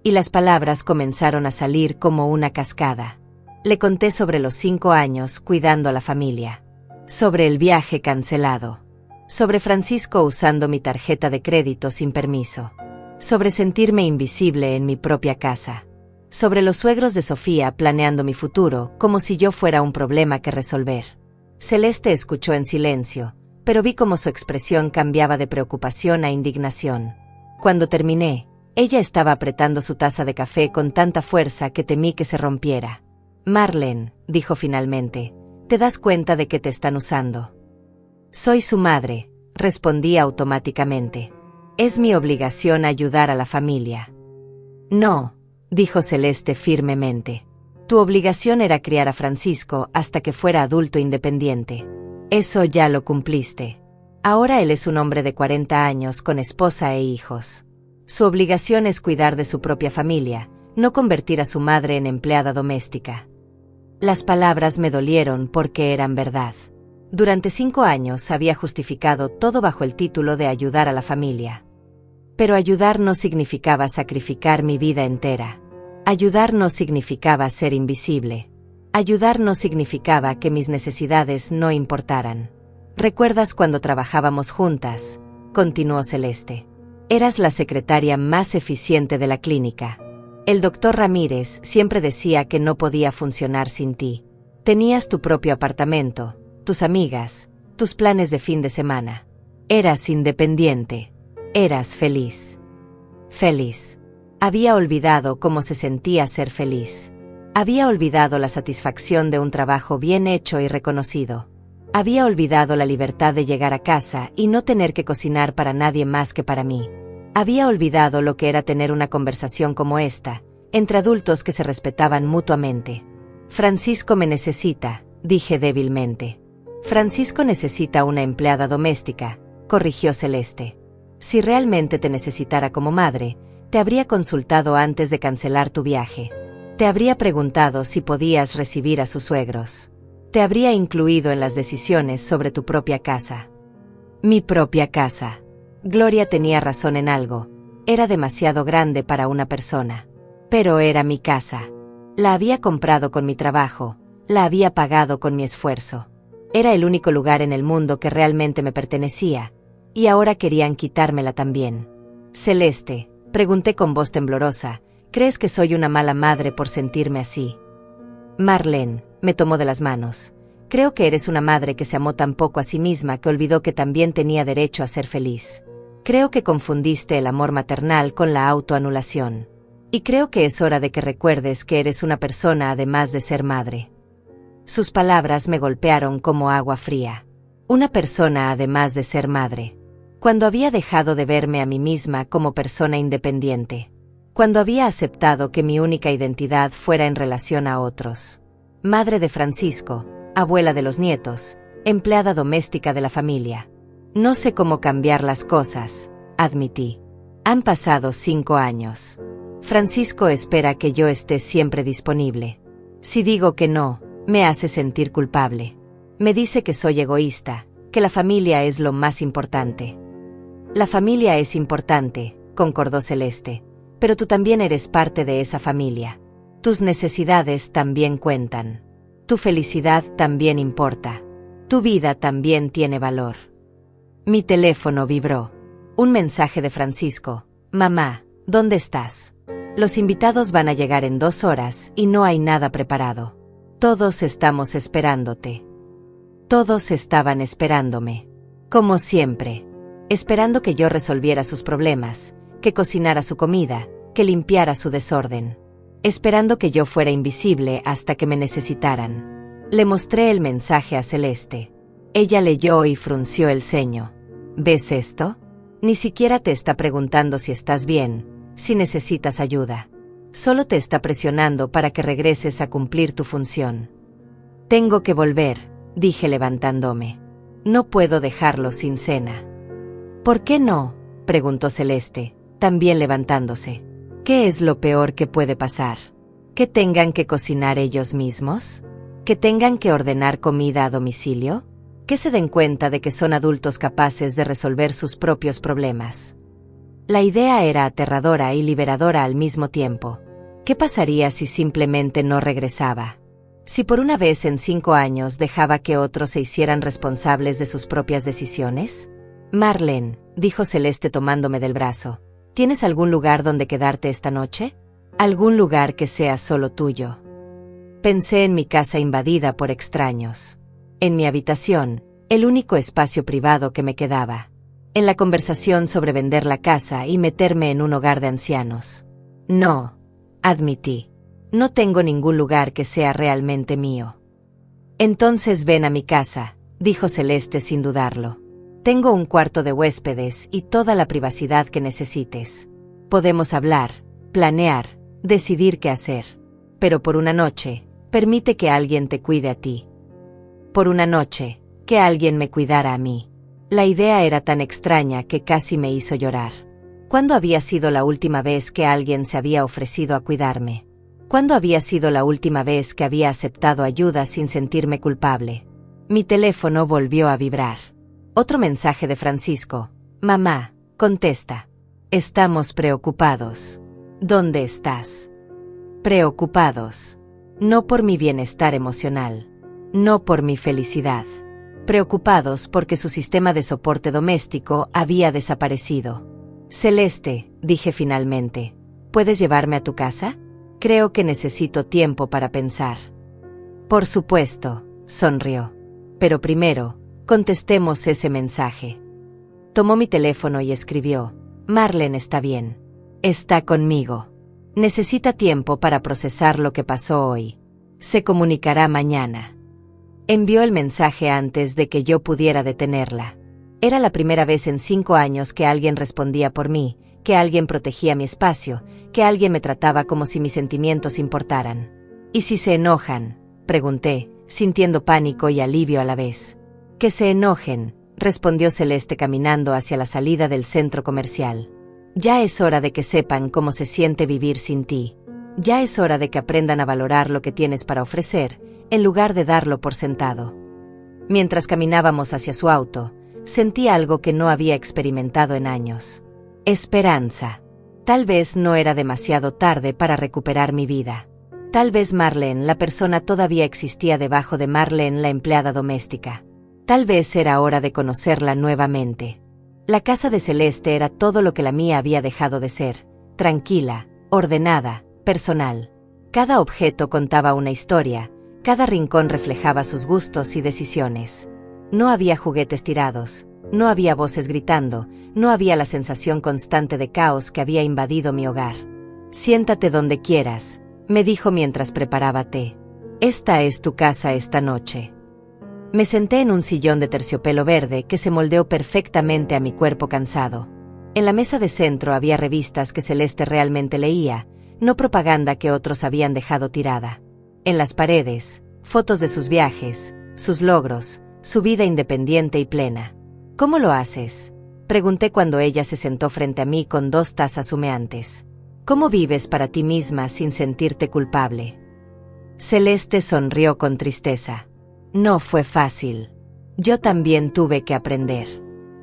Y las palabras comenzaron a salir como una cascada. Le conté sobre los 5 años cuidando a la familia. Sobre el viaje cancelado. Sobre Francisco usando mi tarjeta de crédito sin permiso. Sobre sentirme invisible en mi propia casa. Sobre los suegros de Sofía planeando mi futuro, como si yo fuera un problema que resolver. Celeste escuchó en silencio, pero vi cómo su expresión cambiaba de preocupación a indignación. Cuando terminé, ella estaba apretando su taza de café con tanta fuerza que temí que se rompiera. Marlene, dijo finalmente, ¿te das cuenta de que te están usando? Soy su madre, respondí automáticamente. Es mi obligación ayudar a la familia. No, dijo Celeste firmemente. Tu obligación era criar a Francisco hasta que fuera adulto independiente. Eso ya lo cumpliste. Ahora él es un hombre de 40 años con esposa e hijos. Su obligación es cuidar de su propia familia, no convertir a su madre en empleada doméstica. Las palabras me dolieron porque eran verdad. Durante 5 años había justificado todo bajo el título de ayudar a la familia. Pero ayudar no significaba sacrificar mi vida entera. Ayudar no significaba ser invisible. Ayudar no significaba que mis necesidades no importaran. ¿Recuerdas cuando trabajábamos juntas?, continuó Celeste. Eras la secretaria más eficiente de la clínica. El doctor Ramírez siempre decía que no podía funcionar sin ti. Tenías tu propio apartamento, tus amigas, tus planes de fin de semana. Eras independiente. Eras feliz. Feliz. Había olvidado cómo se sentía ser feliz. Había olvidado la satisfacción de un trabajo bien hecho y reconocido. Había olvidado la libertad de llegar a casa y no tener que cocinar para nadie más que para mí. Había olvidado lo que era tener una conversación como esta, entre adultos que se respetaban mutuamente. Francisco me necesita, dije débilmente. Francisco necesita una empleada doméstica, corrigió Celeste. Si realmente te necesitara como madre, te habría consultado antes de cancelar tu viaje. Te habría preguntado si podías recibir a sus suegros. Te habría incluido en las decisiones sobre tu propia casa. Mi propia casa. Gloria tenía razón en algo. Era demasiado grande para una persona. Pero era mi casa. La había comprado con mi trabajo, la había pagado con mi esfuerzo. Era el único lugar en el mundo que realmente me pertenecía, y ahora querían quitármela también. Celeste, pregunté con voz temblorosa, ¿crees que soy una mala madre por sentirme así? Marlene, me tomó de las manos. Creo que eres una madre que se amó tan poco a sí misma que olvidó que también tenía derecho a ser feliz. Creo que confundiste el amor maternal con la autoanulación. Y creo que es hora de que recuerdes que eres una persona además de ser madre. Sus palabras me golpearon como agua fría. Una persona además de ser madre. Cuando había dejado de verme a mí misma como persona independiente. Cuando había aceptado que mi única identidad fuera en relación a otros. Madre de Francisco, abuela de los nietos, empleada doméstica de la familia. No sé cómo cambiar las cosas, admití. Han pasado 5 años. Francisco espera que yo esté siempre disponible. Si digo que no, me hace sentir culpable. Me dice que soy egoísta, que la familia es lo más importante. La familia es importante, concordó Celeste, pero tú también eres parte de esa familia. Tus necesidades también cuentan. Tu felicidad también importa. Tu vida también tiene valor. Mi teléfono vibró. Un mensaje de Francisco. Mamá, ¿dónde estás? Los invitados van a llegar en 2 horas y no hay nada preparado. Todos estamos esperándote. Todos estaban esperándome. Como siempre. Esperando que yo resolviera sus problemas, que cocinara su comida, que limpiara su desorden. Esperando que yo fuera invisible hasta que me necesitaran. Le mostré el mensaje a Celeste. Ella leyó y frunció el ceño. ¿Ves esto? Ni siquiera te está preguntando si estás bien, si necesitas ayuda. Solo te está presionando para que regreses a cumplir tu función. Tengo que volver, dije levantándome. No puedo dejarlo sin cena. ¿Por qué no?, preguntó Celeste, también levantándose. ¿Qué es lo peor que puede pasar? ¿Que tengan que cocinar ellos mismos? ¿Que tengan que ordenar comida a domicilio? ¿Que se den cuenta de que son adultos capaces de resolver sus propios problemas? La idea era aterradora y liberadora al mismo tiempo. ¿Qué pasaría si simplemente no regresaba? Si por una vez en 5 años dejaba que otros se hicieran responsables de sus propias decisiones? Marlene, dijo Celeste tomándome del brazo, ¿tienes algún lugar donde quedarte esta noche? Algún lugar que sea solo tuyo. Pensé en mi casa invadida por extraños. En mi habitación, el único espacio privado que me quedaba. En la conversación sobre vender la casa y meterme en un hogar de ancianos. No, admití. No tengo ningún lugar que sea realmente mío. Entonces ven a mi casa, dijo Celeste sin dudarlo. Tengo un cuarto de huéspedes y toda la privacidad que necesites. Podemos hablar, planear, decidir qué hacer. Pero por una noche, permite que alguien te cuide a ti. Por una noche, que alguien me cuidara a mí. La idea era tan extraña que casi me hizo llorar. ¿Cuándo había sido la última vez que alguien se había ofrecido a cuidarme? ¿Cuándo había sido la última vez que había aceptado ayuda sin sentirme culpable? Mi teléfono volvió a vibrar. Otro mensaje de Francisco. Mamá, contesta. Estamos preocupados. ¿Dónde estás? Preocupados. No por mi bienestar emocional. No por mi felicidad. Preocupados porque su sistema de soporte doméstico había desaparecido. Celeste, dije finalmente, ¿puedes llevarme a tu casa? Creo que necesito tiempo para pensar. Por supuesto, sonrió. Pero primero, contestemos ese mensaje. Tomó mi teléfono y escribió, Marlene está bien. Está conmigo. Necesita tiempo para procesar lo que pasó hoy. Se comunicará mañana. Envió el mensaje antes de que yo pudiera detenerla. Era la primera vez en 5 años que alguien respondía por mí, que alguien protegía mi espacio, que alguien me trataba como si mis sentimientos importaran. ¿Y si se enojan?, pregunté, sintiendo pánico y alivio a la vez. Que se enojen, respondió Celeste caminando hacia la salida del centro comercial. Ya es hora de que sepan cómo se siente vivir sin ti. Ya es hora de que aprendan a valorar lo que tienes para ofrecer, en lugar de darlo por sentado. Mientras caminábamos hacia su auto, sentí algo que no había experimentado en años. Esperanza. Tal vez no era demasiado tarde para recuperar mi vida. Tal vez Marlene, la persona, todavía existía debajo de Marlene, la empleada doméstica. Tal vez era hora de conocerla nuevamente. La casa de Celeste era todo lo que la mía había dejado de ser: tranquila, ordenada, personal. Cada objeto contaba una historia, cada rincón reflejaba sus gustos y decisiones. No había juguetes tirados, no había voces gritando, no había la sensación constante de caos que había invadido mi hogar. Siéntate donde quieras, me dijo mientras preparaba té. Esta es tu casa esta noche. Me senté en un sillón de terciopelo verde que se moldeó perfectamente a mi cuerpo cansado. En la mesa de centro había revistas que Celeste realmente leía, no propaganda que otros habían dejado tirada. En las paredes, fotos de sus viajes, sus logros, su vida independiente y plena. ¿Cómo lo haces?, pregunté cuando ella se sentó frente a mí con 2 tazas humeantes. ¿Cómo vives para ti misma sin sentirte culpable? Celeste sonrió con tristeza. No fue fácil. Yo también tuve que aprender.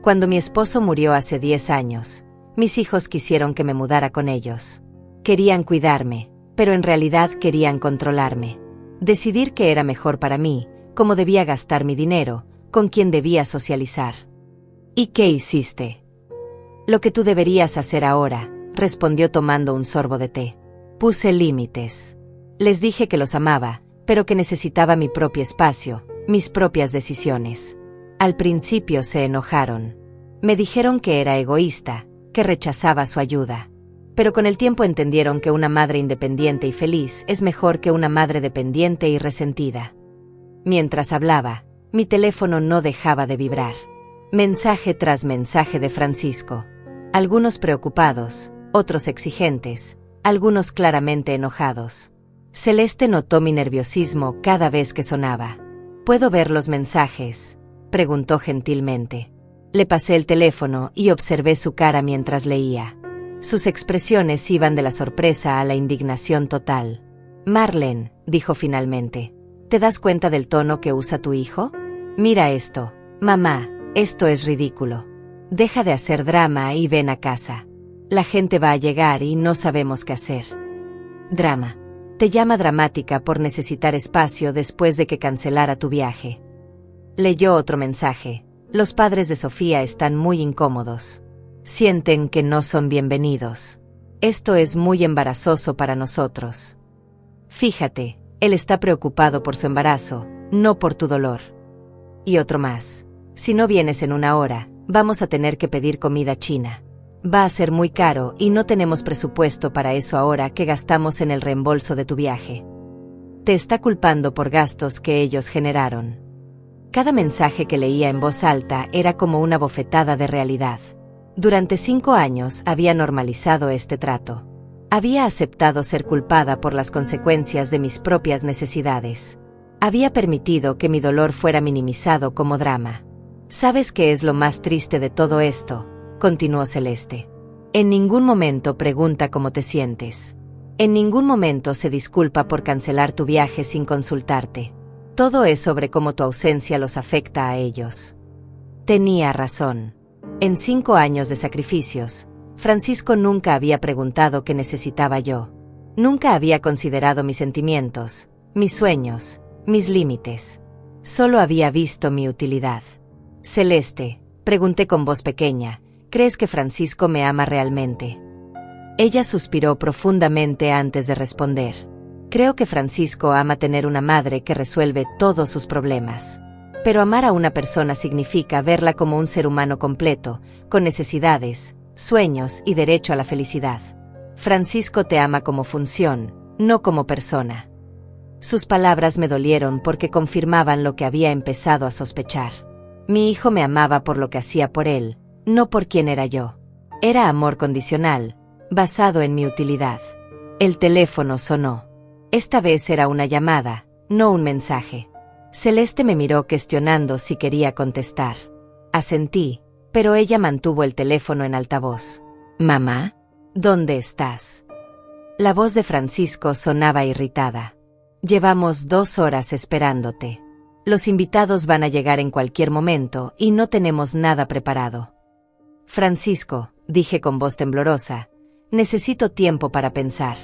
Cuando mi esposo murió hace 10 años, mis hijos quisieron que me mudara con ellos. Querían cuidarme, pero en realidad querían controlarme. Decidir qué era mejor para mí, cómo debía gastar mi dinero, con quién debía socializar. ¿Y qué hiciste? Lo que tú deberías hacer ahora, respondió tomando un sorbo de té. Puse límites. Les dije que los amaba, pero que necesitaba mi propio espacio, mis propias decisiones. Al principio se enojaron. Me dijeron que era egoísta, que rechazaba su ayuda. Pero con el tiempo entendieron que una madre independiente y feliz es mejor que una madre dependiente y resentida. Mientras hablaba, mi teléfono no dejaba de vibrar. Mensaje tras mensaje de Francisco. Algunos preocupados, otros exigentes, algunos claramente enojados. Celeste notó mi nerviosismo cada vez que sonaba. ¿Puedo ver los mensajes?, preguntó gentilmente. Le pasé el teléfono y observé su cara mientras leía. Sus expresiones iban de la sorpresa a la indignación total. Marlene, dijo finalmente, ¿te das cuenta del tono que usa tu hijo? Mira esto, mamá, esto es ridículo. Deja de hacer drama y ven a casa. La gente va a llegar y no sabemos qué hacer. Drama. Te llama dramática por necesitar espacio después de que cancelara tu viaje. Leyó otro mensaje. Los padres de Sofía están muy incómodos. Sienten que no son bienvenidos. Esto es muy embarazoso para nosotros. Fíjate, él está preocupado por su embarazo, no por tu dolor. Y otro más. Si no vienes en una hora, vamos a tener que pedir comida china. Va a ser muy caro y no tenemos presupuesto para eso ahora que gastamos en el reembolso de tu viaje. Te está culpando por gastos que ellos generaron. Cada mensaje que leía en voz alta era como una bofetada de realidad. Durante 5 años había normalizado este trato. Había aceptado ser culpada por las consecuencias de mis propias necesidades. Había permitido que mi dolor fuera minimizado como drama. ¿Sabes qué es lo más triste de todo esto?, continuó Celeste. En ningún momento pregunta cómo te sientes. En ningún momento se disculpa por cancelar tu viaje sin consultarte. Todo es sobre cómo tu ausencia los afecta a ellos. Tenía razón. En 5 años de sacrificios, Francisco nunca había preguntado qué necesitaba yo. Nunca había considerado mis sentimientos, mis sueños, mis límites. Solo había visto mi utilidad. Celeste, pregunté con voz pequeña, ¿crees que Francisco me ama realmente? Ella suspiró profundamente antes de responder. Creo que Francisco ama tener una madre que resuelve todos sus problemas. Pero amar a una persona significa verla como un ser humano completo, con necesidades, sueños y derecho a la felicidad. Francisco te ama como función, no como persona. Sus palabras me dolieron porque confirmaban lo que había empezado a sospechar. Mi hijo me amaba por lo que hacía por él, no por quién era yo. Era amor condicional, basado en mi utilidad. El teléfono sonó. Esta vez era una llamada, no un mensaje. Celeste me miró cuestionando si quería contestar. Asentí, pero ella mantuvo el teléfono en altavoz. «Mamá, ¿dónde estás?» La voz de Francisco sonaba irritada. «Llevamos 2 horas esperándote. Los invitados van a llegar en cualquier momento y no tenemos nada preparado». «Francisco», dije con voz temblorosa, «necesito tiempo para pensar».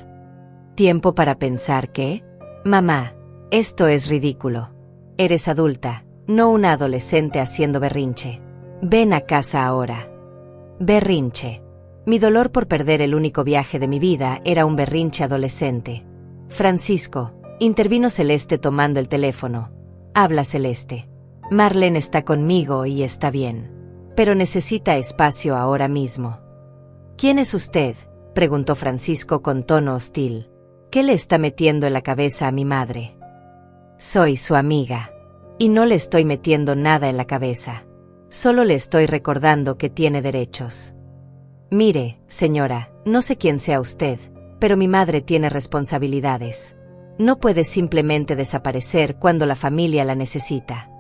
«¿Tiempo para pensar qué?» «Mamá, esto es ridículo. Eres adulta, no una adolescente haciendo berrinche. Ven a casa ahora». Berrinche. Mi dolor por perder el único viaje de mi vida era un berrinche adolescente. «Francisco», intervino Celeste tomando el teléfono. «Habla, Celeste. Marlene está conmigo y está bien. Pero necesita espacio ahora mismo». «¿Quién es usted?», preguntó Francisco con tono hostil. «¿Qué le está metiendo en la cabeza a mi madre?» «Soy su amiga. Y no le estoy metiendo nada en la cabeza. Solo le estoy recordando que tiene derechos». «Mire, señora, no sé quién sea usted, pero mi madre tiene responsabilidades. No puede simplemente desaparecer cuando la familia la necesita.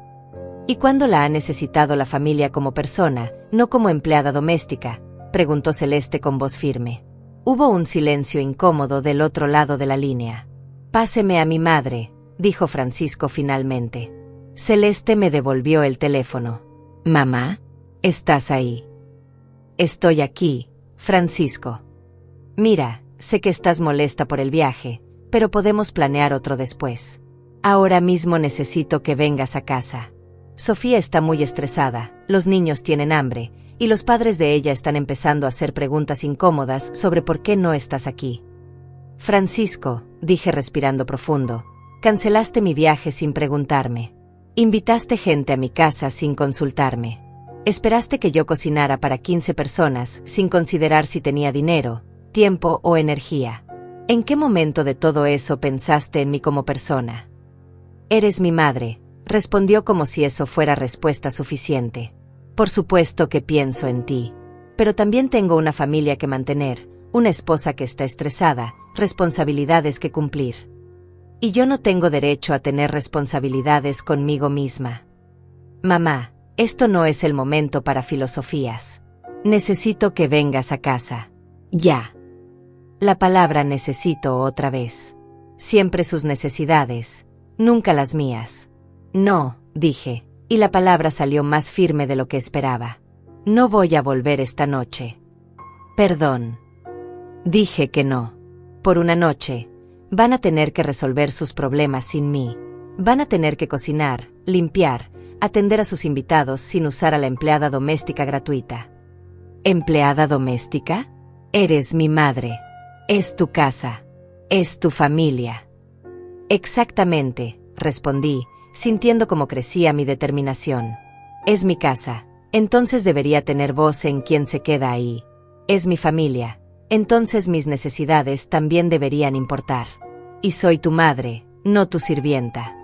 ¿Y cuándo la ha necesitado la familia como persona, no como empleada doméstica?», preguntó Celeste con voz firme. Hubo un silencio incómodo del otro lado de la línea. «Páseme a mi madre», dijo Francisco finalmente. Celeste me devolvió el teléfono. «Mamá, ¿estás ahí?» «Estoy aquí, Francisco. Mira, sé que estás molesta por el viaje, pero podemos planear otro después. Ahora mismo necesito que vengas a casa. Sofía está muy estresada, los niños tienen hambre, y los padres de ella están empezando a hacer preguntas incómodas sobre por qué no estás aquí». «Francisco», dije respirando profundo, «cancelaste mi viaje sin preguntarme. Invitaste gente a mi casa sin consultarme. Esperaste que yo cocinara para 15 personas sin considerar si tenía dinero, tiempo o energía. ¿En qué momento de todo eso pensaste en mí como persona?» «Eres mi madre», respondió como si eso fuera respuesta suficiente. «Por supuesto que pienso en ti. Pero también tengo una familia que mantener, una esposa que está estresada, responsabilidades que cumplir. Y yo no tengo derecho a tener responsabilidades conmigo misma. Mamá, esto no es el momento para filosofías. Necesito que vengas a casa. Ya». La palabra necesito otra vez. Siempre sus necesidades, nunca las mías. «No», dije, y la palabra salió más firme de lo que esperaba. «No voy a volver esta noche». «Perdón». Dije que no. Por una noche. Van a tener que resolver sus problemas sin mí. Van a tener que cocinar, limpiar, atender a sus invitados sin usar a la empleada doméstica gratuita. «¿Empleada doméstica? Eres mi madre». Es tu casa. Es tu familia. Exactamente, respondí, sintiendo cómo crecía mi determinación. Es mi casa, entonces debería tener voz en quien se queda ahí. Es mi familia, entonces mis necesidades también deberían importar. Y soy tu madre, no tu sirvienta.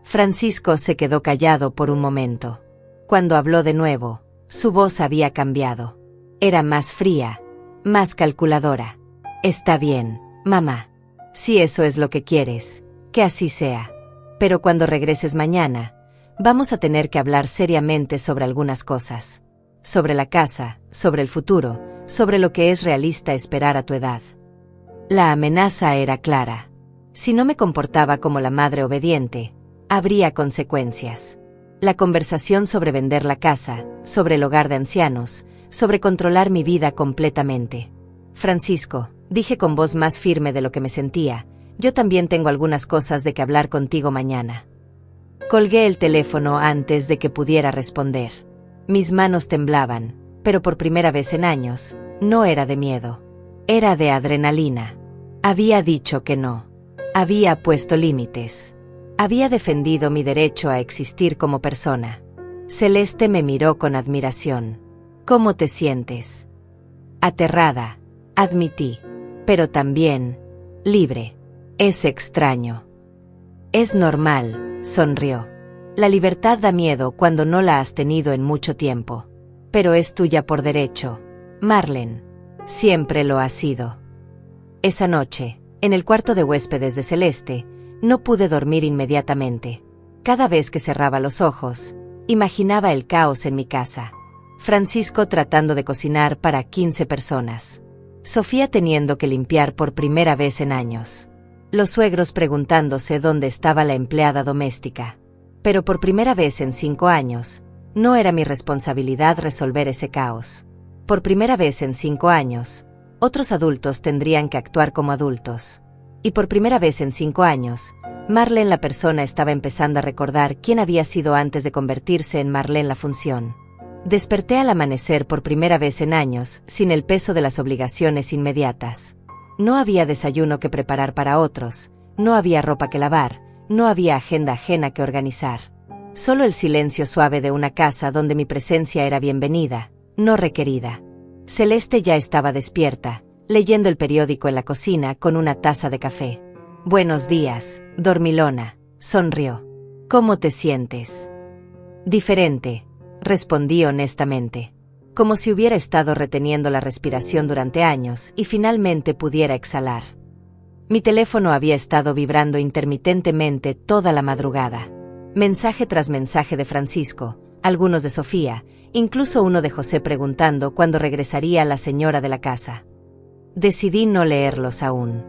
Francisco se quedó callado por un momento. Cuando habló de nuevo, su voz había cambiado. Era más fría, más calculadora. Está bien, mamá. Si eso es lo que quieres, que así sea. Pero cuando regreses mañana, vamos a tener que hablar seriamente sobre algunas cosas. Sobre la casa, sobre el futuro, sobre lo que es realista esperar a tu edad. La amenaza era clara. Si no me comportaba como la madre obediente, habría consecuencias. La conversación sobre vender la casa, sobre el hogar de ancianos, sobre controlar mi vida completamente. Francisco, dije con voz más firme de lo que me sentía, yo también tengo algunas cosas de que hablar contigo mañana. Colgué el teléfono antes de que pudiera responder. Mis manos temblaban, pero por primera vez en años, no era de miedo. Era de adrenalina. Había dicho que no. Había puesto límites. Había defendido mi derecho a existir como persona. Celeste me miró con admiración. ¿Cómo te sientes? Aterrada, admití. Pero también, libre. Es extraño. Es normal, sonrió. La libertad da miedo cuando no la has tenido en mucho tiempo. Pero es tuya por derecho, Marlene. Siempre lo ha sido. Esa noche, en el cuarto de huéspedes de Celeste, no pude dormir inmediatamente. Cada vez que cerraba los ojos, imaginaba el caos en mi casa. Francisco tratando de cocinar para 15 personas. Sofía teniendo que limpiar por primera vez en años. Los suegros preguntándose dónde estaba la empleada doméstica. Pero por primera vez en 5 años, no era mi responsabilidad resolver ese caos. Por primera vez en 5 años, otros adultos tendrían que actuar como adultos. Y por primera vez en 5 años, Marlene la persona estaba empezando a recordar quién había sido antes de convertirse en Marlene la función. Desperté al amanecer por primera vez en años, sin el peso de las obligaciones inmediatas. No había desayuno que preparar para otros, no había ropa que lavar, no había agenda ajena que organizar. Solo el silencio suave de una casa donde mi presencia era bienvenida, no requerida. Celeste ya estaba despierta, leyendo el periódico en la cocina con una taza de café. Buenos días, dormilona, sonrió. ¿Cómo te sientes? Diferente, respondí honestamente. Como si hubiera estado reteniendo la respiración durante años y finalmente pudiera exhalar. Mi teléfono había estado vibrando intermitentemente toda la madrugada. Mensaje tras mensaje de Francisco, algunos de Sofía, incluso uno de José preguntando cuándo regresaría la señora de la casa. Decidí no leerlos aún.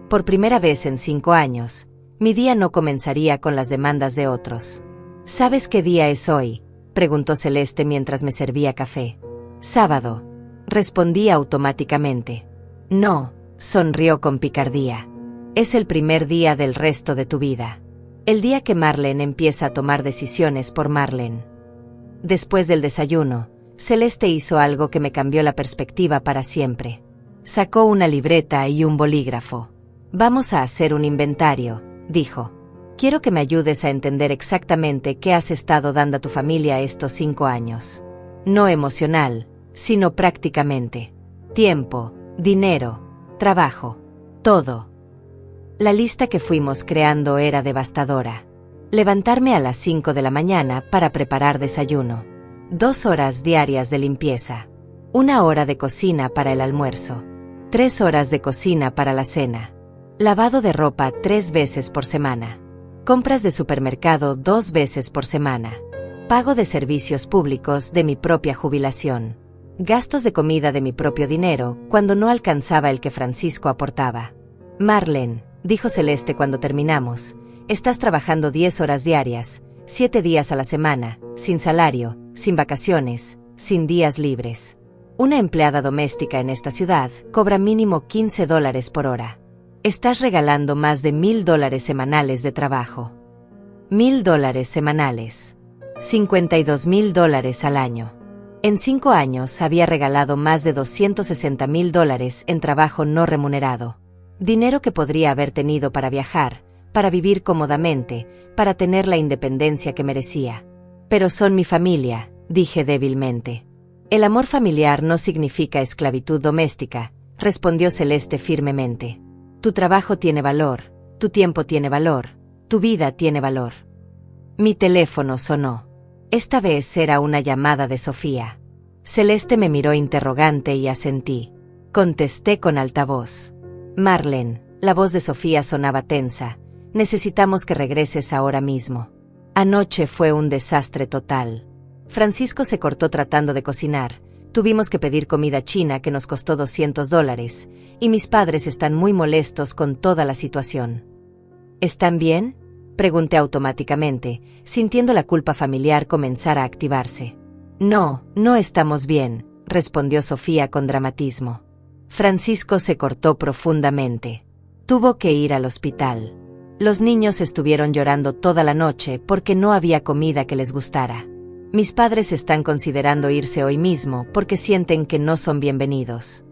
Por primera vez en 5 años, mi día no comenzaría con las demandas de otros. ¿Sabes qué día es hoy?, preguntó Celeste mientras me servía café. Sábado, respondí automáticamente. No, sonrió con picardía. Es el primer día del resto de tu vida. El día que Marlene empieza a tomar decisiones por Marlene. Después del desayuno, Celeste hizo algo que me cambió la perspectiva para siempre. Sacó una libreta y un bolígrafo. Vamos a hacer un inventario, dijo. Quiero que me ayudes a entender exactamente qué has estado dando a tu familia estos 5 años. No emocional, sino prácticamente. Tiempo, dinero, trabajo, todo. La lista que fuimos creando era devastadora. Levantarme a las 5 de la mañana para preparar desayuno. 2 horas diarias de limpieza. 1 hora de cocina para el almuerzo. 3 horas de cocina para la cena. Lavado de ropa 3 veces por semana. Compras de supermercado 2 veces por semana. Pago de servicios públicos de mi propia jubilación. Gastos de comida de mi propio dinero cuando no alcanzaba el que Francisco aportaba. Marlene, dijo Celeste cuando terminamos, estás trabajando 10 horas diarias, 7 días a la semana, sin salario, sin vacaciones, sin días libres. Una empleada doméstica en esta ciudad cobra mínimo $15 por hora. Estás regalando más de $1,000 semanales de trabajo. $1,000 semanales. $52,000 al año. En 5 años había regalado más de $260,000 en trabajo no remunerado. Dinero que podría haber tenido para viajar, para vivir cómodamente, para tener la independencia que merecía. Pero son mi familia, dije débilmente. El amor familiar no significa esclavitud doméstica, respondió Celeste firmemente. Tu trabajo tiene valor, tu tiempo tiene valor, tu vida tiene valor. Mi teléfono sonó. Esta vez era una llamada de Sofía. Celeste me miró interrogante y asentí. Contesté con altavoz. Marlene, la voz de Sofía sonaba tensa. Necesitamos que regreses ahora mismo. Anoche fue un desastre total. Francisco se cortó tratando de cocinar. Tuvimos que pedir comida china que nos costó $200, y mis padres están muy molestos con toda la situación. ¿Están bien?, pregunté automáticamente, sintiendo la culpa familiar comenzar a activarse. No, no estamos bien, respondió Sofía con dramatismo. Francisco se cortó profundamente. Tuvo que ir al hospital. Los niños estuvieron llorando toda la noche porque no había comida que les gustara. Mis padres están considerando irse hoy mismo porque sienten que no son bienvenidos.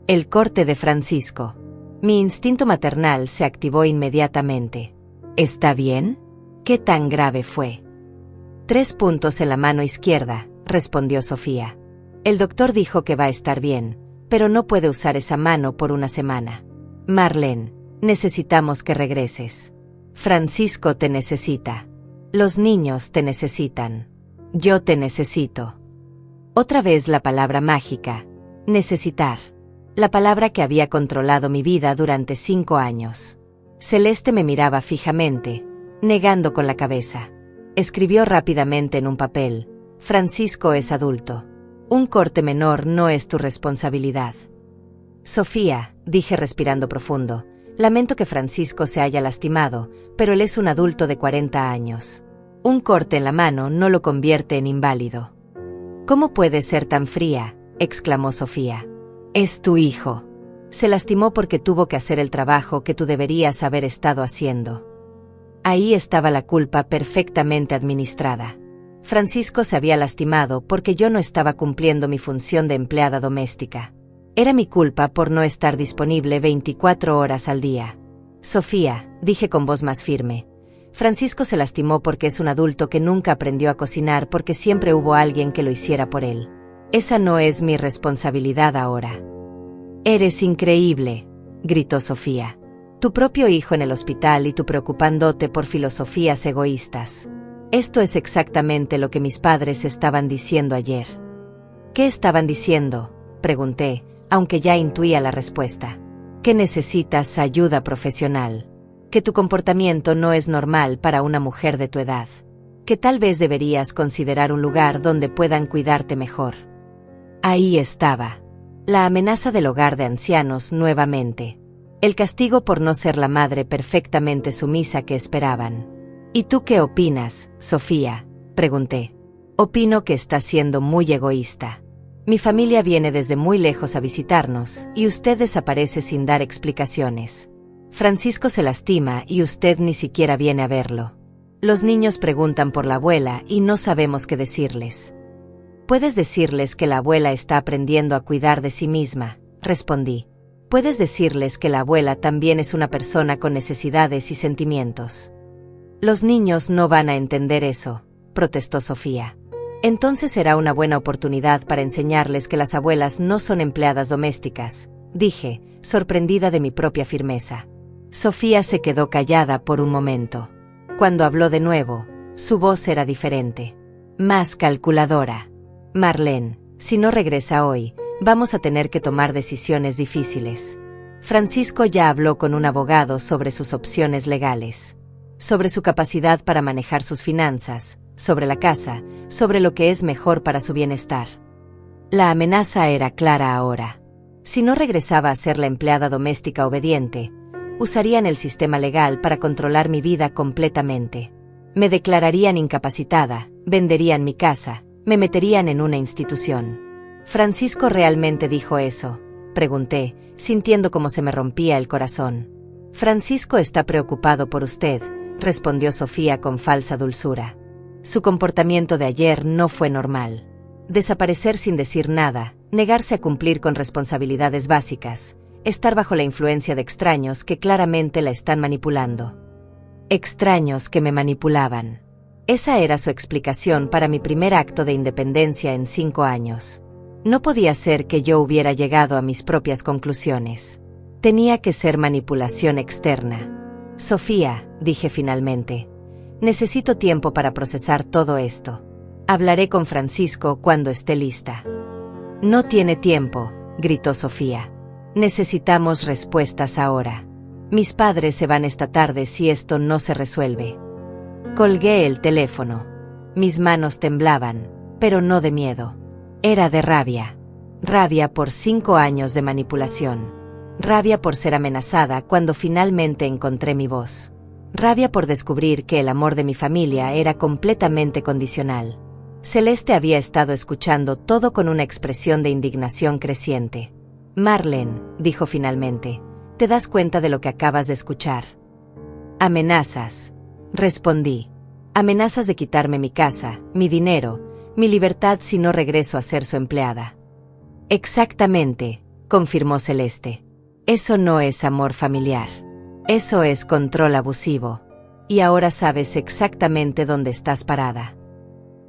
El corte de Francisco. Mi instinto maternal se activó inmediatamente. ¿Está bien? ¿Qué tan grave fue? 3 puntos en la mano izquierda, respondió Sofía. El doctor dijo que va a estar bien, pero no puede usar esa mano por una semana. Marlene, necesitamos que regreses. Francisco te necesita. Los niños te necesitan. Yo te necesito. Otra vez la palabra mágica. Necesitar. La palabra que había controlado mi vida durante 5 años. Celeste me miraba fijamente, negando con la cabeza. Escribió rápidamente en un papel. Francisco es adulto. Un corte menor no es tu responsabilidad. Sofía, dije respirando profundo, lamento que Francisco se haya lastimado, pero él es un adulto de 40 años. Un corte en la mano no lo convierte en inválido. ¿Cómo puedes ser tan fría?, exclamó Sofía. Es tu hijo. Se lastimó porque tuvo que hacer el trabajo que tú deberías haber estado haciendo. Ahí estaba la culpa perfectamente administrada. Francisco se había lastimado porque yo no estaba cumpliendo mi función de empleada doméstica. Era mi culpa por no estar disponible 24 horas al día. Sofía, dije con voz más firme. Francisco se lastimó porque es un adulto que nunca aprendió a cocinar porque siempre hubo alguien que lo hiciera por él. Esa no es mi responsabilidad ahora. Eres increíble, gritó Sofía. Tu propio hijo en el hospital y tú preocupándote por filosofías egoístas. Esto es exactamente lo que mis padres estaban diciendo ayer. ¿Qué estaban diciendo?, pregunté, aunque ya intuía la respuesta. Que necesitas ayuda profesional. Que tu comportamiento no es normal para una mujer de tu edad. Que tal vez deberías considerar un lugar donde puedan cuidarte mejor. Ahí estaba. La amenaza del hogar de ancianos nuevamente. El castigo por no ser la madre perfectamente sumisa que esperaban. ¿Y tú qué opinas, Sofía?, pregunté. Opino que estás siendo muy egoísta. Mi familia viene desde muy lejos a visitarnos, y usted desaparece sin dar explicaciones. Francisco se lastima y usted ni siquiera viene a verlo. Los niños preguntan por la abuela y no sabemos qué decirles. Puedes decirles que la abuela está aprendiendo a cuidar de sí misma, respondí. Puedes decirles que la abuela también es una persona con necesidades y sentimientos. Los niños no van a entender eso, protestó Sofía. Entonces será una buena oportunidad para enseñarles que las abuelas no son empleadas domésticas, dije, sorprendida de mi propia firmeza. Sofía se quedó callada por un momento. Cuando habló de nuevo, su voz era diferente. Más calculadora. Marlene, si no regresa hoy, vamos a tener que tomar decisiones difíciles. Francisco ya habló con un abogado sobre sus opciones legales. Sobre su capacidad para manejar sus finanzas, sobre la casa, sobre lo que es mejor para su bienestar. La amenaza era clara ahora. Si no regresaba a ser la empleada doméstica obediente, usarían el sistema legal para controlar mi vida completamente. Me declararían incapacitada, venderían mi casa, me meterían en una institución. ¿Francisco realmente dijo eso?, pregunté, sintiendo cómo se me rompía el corazón. Francisco está preocupado por usted, respondió Sofía con falsa dulzura. Su comportamiento de ayer no fue normal. Desaparecer sin decir nada, negarse a cumplir con responsabilidades básicas, estar bajo la influencia de extraños que claramente la están manipulando. Extraños que me manipulaban. Esa era su explicación para mi primer acto de independencia en 5 años. No podía ser que yo hubiera llegado a mis propias conclusiones. Tenía que ser manipulación externa. Sofía, dije finalmente, necesito tiempo para procesar todo esto. Hablaré con Francisco cuando esté lista. No tiene tiempo, gritó Sofía. Necesitamos respuestas ahora. Mis padres se van esta tarde si esto no se resuelve. Colgué el teléfono. Mis manos temblaban, pero no de miedo. Era de rabia. Rabia por 5 años de manipulación. Rabia por ser amenazada cuando finalmente encontré mi voz. Rabia por descubrir que el amor de mi familia era completamente condicional. Celeste había estado escuchando todo con una expresión de indignación creciente. Marlene, dijo finalmente, ¿te das cuenta de lo que acabas de escuchar? Amenazas, respondí. Amenazas de quitarme mi casa, mi dinero, mi libertad si no regreso a ser su empleada. Exactamente, confirmó Celeste. Eso no es amor familiar. Eso es control abusivo. Y ahora sabes exactamente dónde estás parada.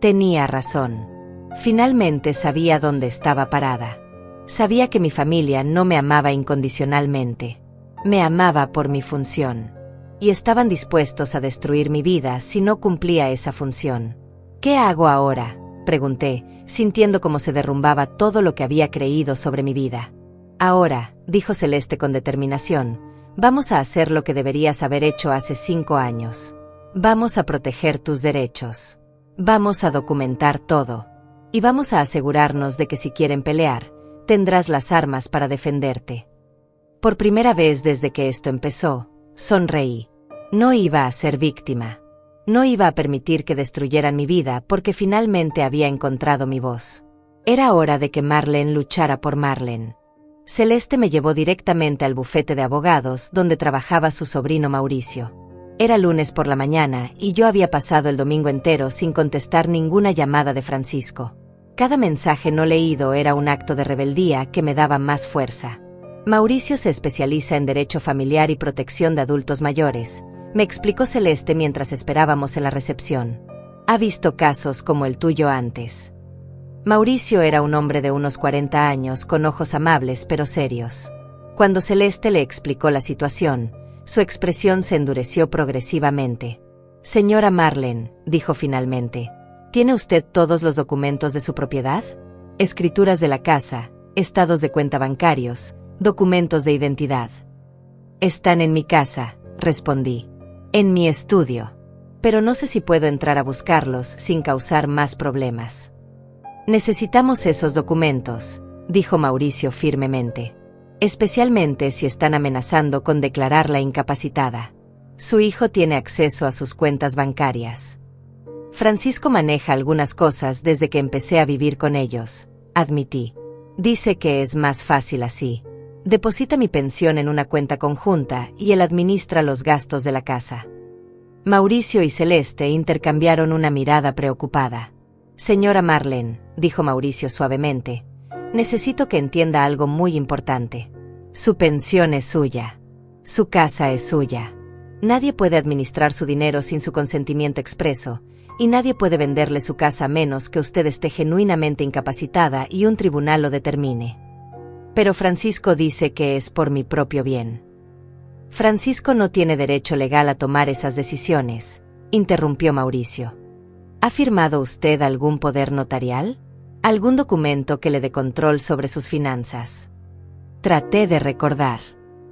Tenía razón. Finalmente sabía dónde estaba parada. Sabía que mi familia no me amaba incondicionalmente. Me amaba por mi función. Y estaban dispuestos a destruir mi vida si no cumplía esa función. ¿Qué hago ahora?, pregunté, sintiendo cómo se derrumbaba todo lo que había creído sobre mi vida. Ahora, dijo Celeste con determinación, vamos a hacer lo que deberías haber hecho hace 5 años. Vamos a proteger tus derechos. Vamos a documentar todo. Y vamos a asegurarnos de que si quieren pelear, tendrás las armas para defenderte. Por primera vez desde que esto empezó, sonreí. No iba a ser víctima. No iba a permitir que destruyeran mi vida porque finalmente había encontrado mi voz. Era hora de que Marlene luchara por Marlene. Celeste me llevó directamente al bufete de abogados donde trabajaba su sobrino Mauricio. Era lunes por la mañana y yo había pasado el domingo entero sin contestar ninguna llamada de Francisco. Cada mensaje no leído era un acto de rebeldía que me daba más fuerza. Mauricio se especializa en derecho familiar y protección de adultos mayores, me explicó Celeste mientras esperábamos en la recepción. Ha visto casos como el tuyo antes. Mauricio era un hombre de unos 40 años con ojos amables pero serios. Cuando Celeste le explicó la situación, su expresión se endureció progresivamente. Señora Marlene, dijo finalmente, ¿tiene usted todos los documentos de su propiedad? Escrituras de la casa, estados de cuenta bancarios, documentos de identidad. Están en mi casa, respondí. En mi estudio. Pero no sé si puedo entrar a buscarlos sin causar más problemas. Necesitamos esos documentos, dijo Mauricio firmemente. Especialmente si están amenazando con declararla incapacitada. Su hijo tiene acceso a sus cuentas bancarias. Francisco maneja algunas cosas desde que empecé a vivir con ellos, admití. Dice que es más fácil así. Deposita mi pensión en una cuenta conjunta y él administra los gastos de la casa. Mauricio y Celeste intercambiaron una mirada preocupada. Señora Marlene, dijo Mauricio suavemente, necesito que entienda algo muy importante. Su pensión es suya. Su casa es suya. Nadie puede administrar su dinero sin su consentimiento expreso, y nadie puede venderle su casa a menos que usted esté genuinamente incapacitada y un tribunal lo determine. Pero Francisco dice que es por mi propio bien. Francisco no tiene derecho legal a tomar esas decisiones, interrumpió Mauricio. ¿Ha firmado usted algún poder notarial? ¿Algún documento que le dé control sobre sus finanzas? Traté de recordar.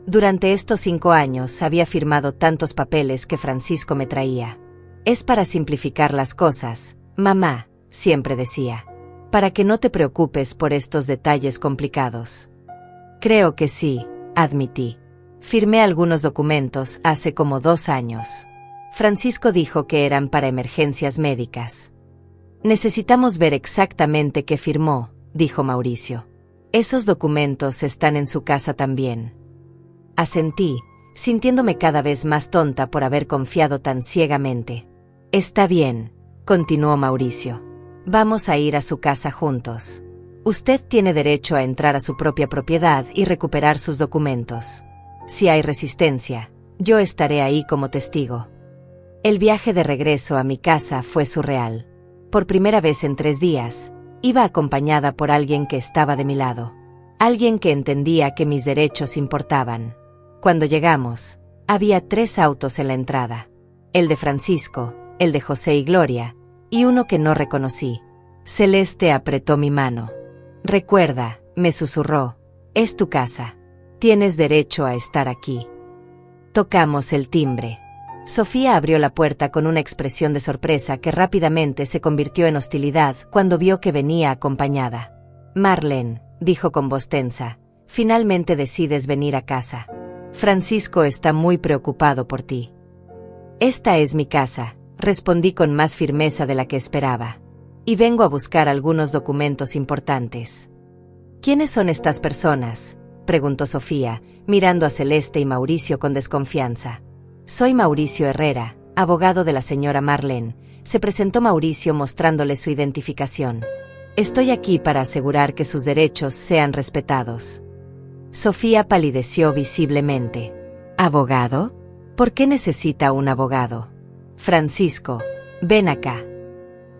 Durante estos 5 años había firmado tantos papeles que Francisco me traía. Es para simplificar las cosas, mamá, siempre decía. Para que no te preocupes por estos detalles complicados. Creo que sí, admití. Firmé algunos documentos hace como 2 años. Francisco dijo que eran para emergencias médicas. Necesitamos ver exactamente qué firmó, dijo Mauricio. Esos documentos están en su casa también. Asentí, sintiéndome cada vez más tonta por haber confiado tan ciegamente. Está bien, continuó Mauricio. Vamos a ir a su casa juntos. Usted tiene derecho a entrar a su propia propiedad y recuperar sus documentos. Si hay resistencia, yo estaré ahí como testigo. El viaje de regreso a mi casa fue surreal. Por primera vez en 3 días, iba acompañada por alguien que estaba de mi lado. Alguien que entendía que mis derechos importaban. Cuando llegamos, había 3 autos en la entrada. El de Francisco, el de José y Gloria, y uno que no reconocí. Celeste apretó mi mano. Recuerda, me susurró, es tu casa. Tienes derecho a estar aquí. Tocamos el timbre. Sofía abrió la puerta con una expresión de sorpresa que rápidamente se convirtió en hostilidad cuando vio que venía acompañada. Marlene, dijo con voz tensa, finalmente decides venir a casa. Francisco está muy preocupado por ti. Esta es mi casa, respondí con más firmeza de la que esperaba. Y vengo a buscar algunos documentos importantes. ¿Quiénes son estas personas?, preguntó Sofía, mirando a Celeste y Mauricio con desconfianza. Soy Mauricio Herrera, abogado de la señora Marlene, se presentó Mauricio mostrándole su identificación. Estoy aquí para asegurar que sus derechos sean respetados. Sofía palideció visiblemente. ¿Abogado? ¿Por qué necesita un abogado? Francisco, ven acá.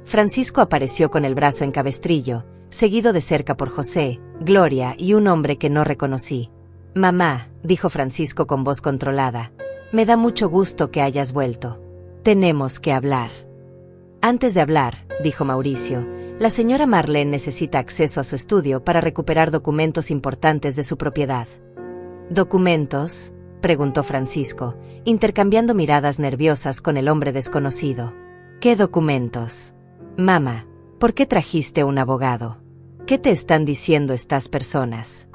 Francisco apareció con el brazo en cabestrillo, seguido de cerca por José, Gloria y un hombre que no reconocí. Mamá, dijo Francisco con voz controlada, me da mucho gusto que hayas vuelto. Tenemos que hablar. Antes de hablar, dijo Mauricio, la señora Marlene necesita acceso a su estudio para recuperar documentos importantes de su propiedad. ¿Documentos?, preguntó Francisco, intercambiando miradas nerviosas con el hombre desconocido. ¿Qué documentos? Mamá, ¿por qué trajiste un abogado? ¿Qué te están diciendo estas personas?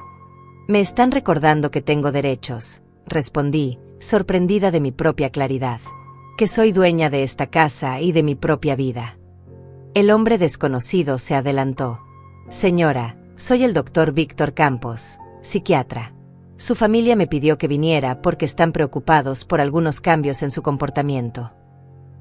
Me están recordando que tengo derechos, respondí, sorprendida de mi propia claridad. Que soy dueña de esta casa y de mi propia vida. El hombre desconocido se adelantó. Señora, soy el doctor Víctor Campos, psiquiatra. Su familia me pidió que viniera porque están preocupados por algunos cambios en su comportamiento.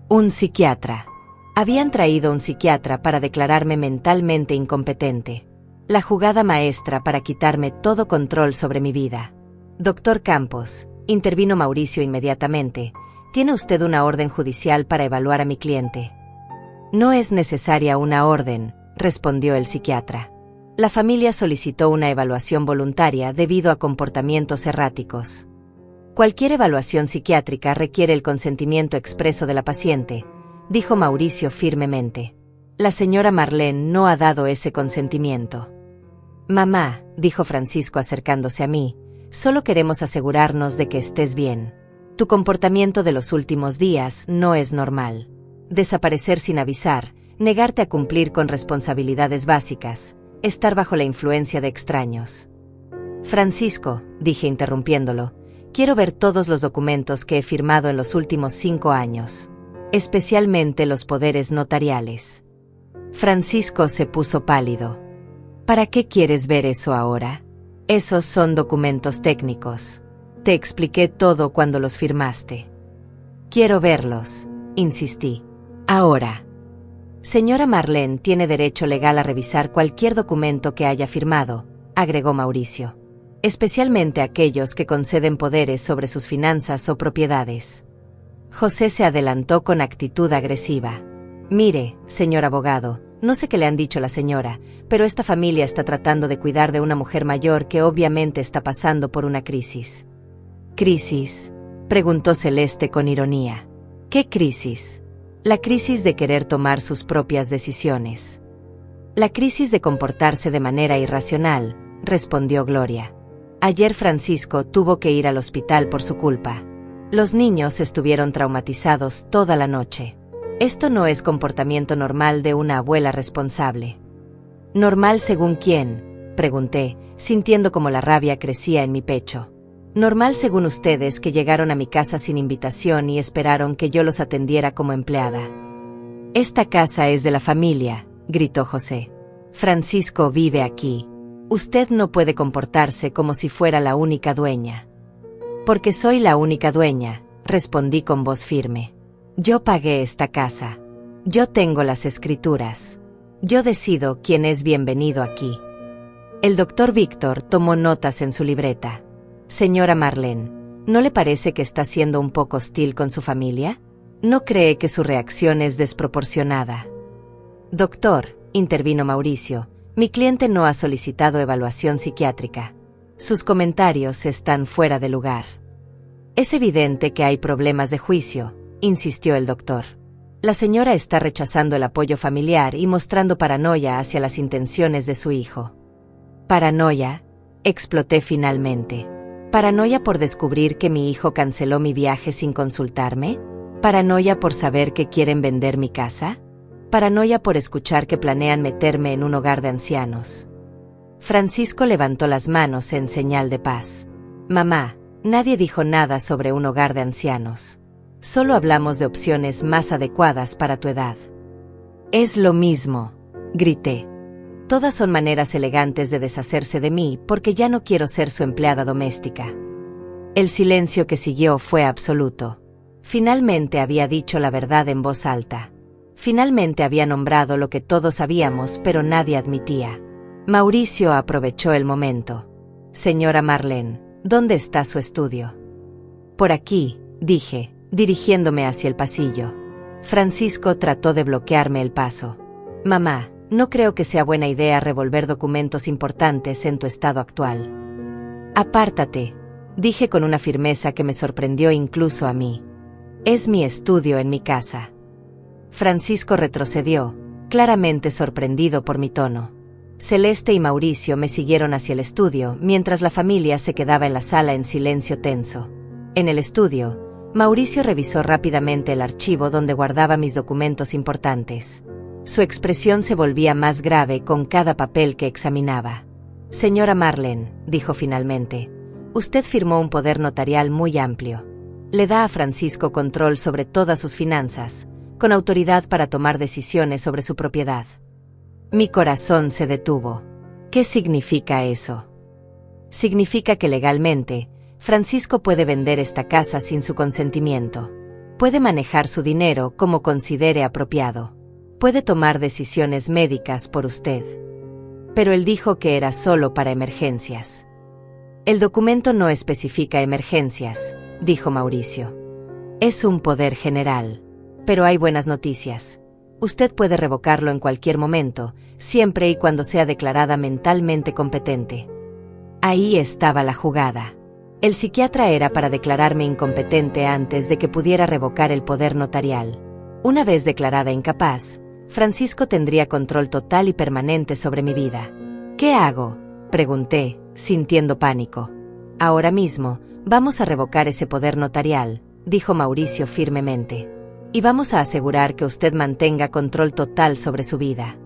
Un psiquiatra. Habían traído un psiquiatra para declararme mentalmente incompetente. La jugada maestra para quitarme todo control sobre mi vida. Doctor Campos, intervino Mauricio inmediatamente, tiene usted una orden judicial para evaluar a mi cliente. No es necesaria una orden, respondió el psiquiatra. La familia solicitó una evaluación voluntaria debido a comportamientos erráticos. Cualquier evaluación psiquiátrica requiere el consentimiento expreso de la paciente, dijo Mauricio firmemente. La señora Marlene no ha dado ese consentimiento. Mamá, dijo Francisco acercándose a mí, solo queremos asegurarnos de que estés bien. Tu comportamiento de los últimos días no es normal. Desaparecer sin avisar, negarte a cumplir con responsabilidades básicas, estar bajo la influencia de extraños. Francisco, dije interrumpiéndolo, quiero ver todos los documentos que he firmado en los últimos 5 años. Especialmente los poderes notariales. Francisco se puso pálido. ¿Para qué quieres ver eso ahora? Esos son documentos técnicos. Te expliqué todo cuando los firmaste. Quiero verlos, insistí. Ahora. Señora Marlene tiene derecho legal a revisar cualquier documento que haya firmado, agregó Mauricio. Especialmente aquellos que conceden poderes sobre sus finanzas o propiedades. José se adelantó con actitud agresiva. Mire, señor abogado, no sé qué le han dicho la señora, pero esta familia está tratando de cuidar de una mujer mayor que obviamente está pasando por una crisis. ¿Crisis?, preguntó Celeste con ironía. ¿Qué crisis? La crisis de querer tomar sus propias decisiones. La crisis de comportarse de manera irracional, respondió Gloria. Ayer Francisco tuvo que ir al hospital por su culpa. Los niños estuvieron traumatizados toda la noche. Esto no es comportamiento normal de una abuela responsable. ¿Normal según quién?, pregunté, sintiendo como la rabia crecía en mi pecho. Normal según ustedes que llegaron a mi casa sin invitación y esperaron que yo los atendiera como empleada. Esta casa es de la familia, gritó José. Francisco vive aquí. Usted no puede comportarse como si fuera la única dueña. Porque soy la única dueña, respondí con voz firme. Yo pagué esta casa. Yo tengo las escrituras. Yo decido quién es bienvenido aquí. El doctor Víctor tomó notas en su libreta. Señora Marlene, ¿no le parece que está siendo un poco hostil con su familia? ¿No cree que su reacción es desproporcionada? Doctor, intervino Mauricio, mi cliente no ha solicitado evaluación psiquiátrica. Sus comentarios están fuera de lugar. Es evidente que hay problemas de juicio, insistió el doctor. La señora está rechazando el apoyo familiar y mostrando paranoia hacia las intenciones de su hijo. ¿Paranoia? Exploté finalmente. ¿Paranoia por descubrir que mi hijo canceló mi viaje sin consultarme? ¿Paranoia por saber que quieren vender mi casa? ¿Paranoia por escuchar que planean meterme en un hogar de ancianos? Francisco levantó las manos en señal de paz. Mamá, nadie dijo nada sobre un hogar de ancianos. Solo hablamos de opciones más adecuadas para tu edad. Es lo mismo, grité. Todas son maneras elegantes de deshacerse de mí porque ya no quiero ser su empleada doméstica. El silencio que siguió fue absoluto. Finalmente había dicho la verdad en voz alta. Finalmente había nombrado lo que todos sabíamos pero nadie admitía. Mauricio aprovechó el momento. Señora Marlene, ¿dónde está su estudio? Por aquí, dije, dirigiéndome hacia el pasillo. Francisco trató de bloquearme el paso. Mamá, no creo que sea buena idea revolver documentos importantes en tu estado actual. Apártate, dije con una firmeza que me sorprendió incluso a mí. Es mi estudio en mi casa. Francisco retrocedió, claramente sorprendido por mi tono. Celeste y Mauricio me siguieron hacia el estudio mientras la familia se quedaba en la sala en silencio tenso. En el estudio, Mauricio revisó rápidamente el archivo donde guardaba mis documentos importantes. Su expresión se volvía más grave con cada papel que examinaba. Señora Marlene, dijo finalmente, usted firmó un poder notarial muy amplio. Le da a Francisco control sobre todas sus finanzas, con autoridad para tomar decisiones sobre su propiedad. Mi corazón se detuvo. ¿Qué significa eso? Significa que legalmente, Francisco puede vender esta casa sin su consentimiento. Puede manejar su dinero como considere apropiado. Puede tomar decisiones médicas por usted. Pero él dijo que era solo para emergencias. El documento no especifica emergencias, dijo Mauricio. Es un poder general. Pero hay buenas noticias. Usted puede revocarlo en cualquier momento, siempre y cuando sea declarada mentalmente competente. Ahí estaba la jugada. El psiquiatra era para declararme incompetente antes de que pudiera revocar el poder notarial. Una vez declarada incapaz, Francisco tendría control total y permanente sobre mi vida. ¿Qué hago?, pregunté, sintiendo pánico. Ahora mismo, vamos a revocar ese poder notarial, dijo Mauricio firmemente. Y vamos a asegurar que usted mantenga control total sobre su vida.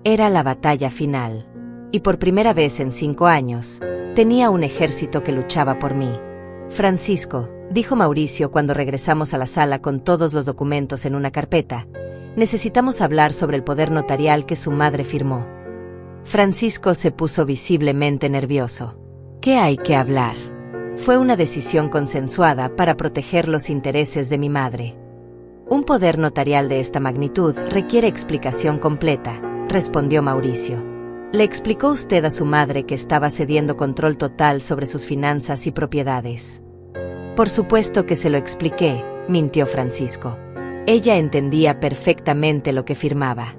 Era la batalla final. Y por primera vez en 5 años, tenía un ejército que luchaba por mí. Francisco, dijo Mauricio cuando regresamos a la sala con todos los documentos en una carpeta, necesitamos hablar sobre el poder notarial que su madre firmó. Francisco se puso visiblemente nervioso. ¿Qué hay que hablar? Fue una decisión consensuada para proteger los intereses de mi madre. Un poder notarial de esta magnitud requiere explicación completa, respondió Mauricio. ¿Le explicó usted a su madre que estaba cediendo control total sobre sus finanzas y propiedades? Por supuesto que se lo expliqué, mintió Francisco. Ella entendía perfectamente lo que firmaba.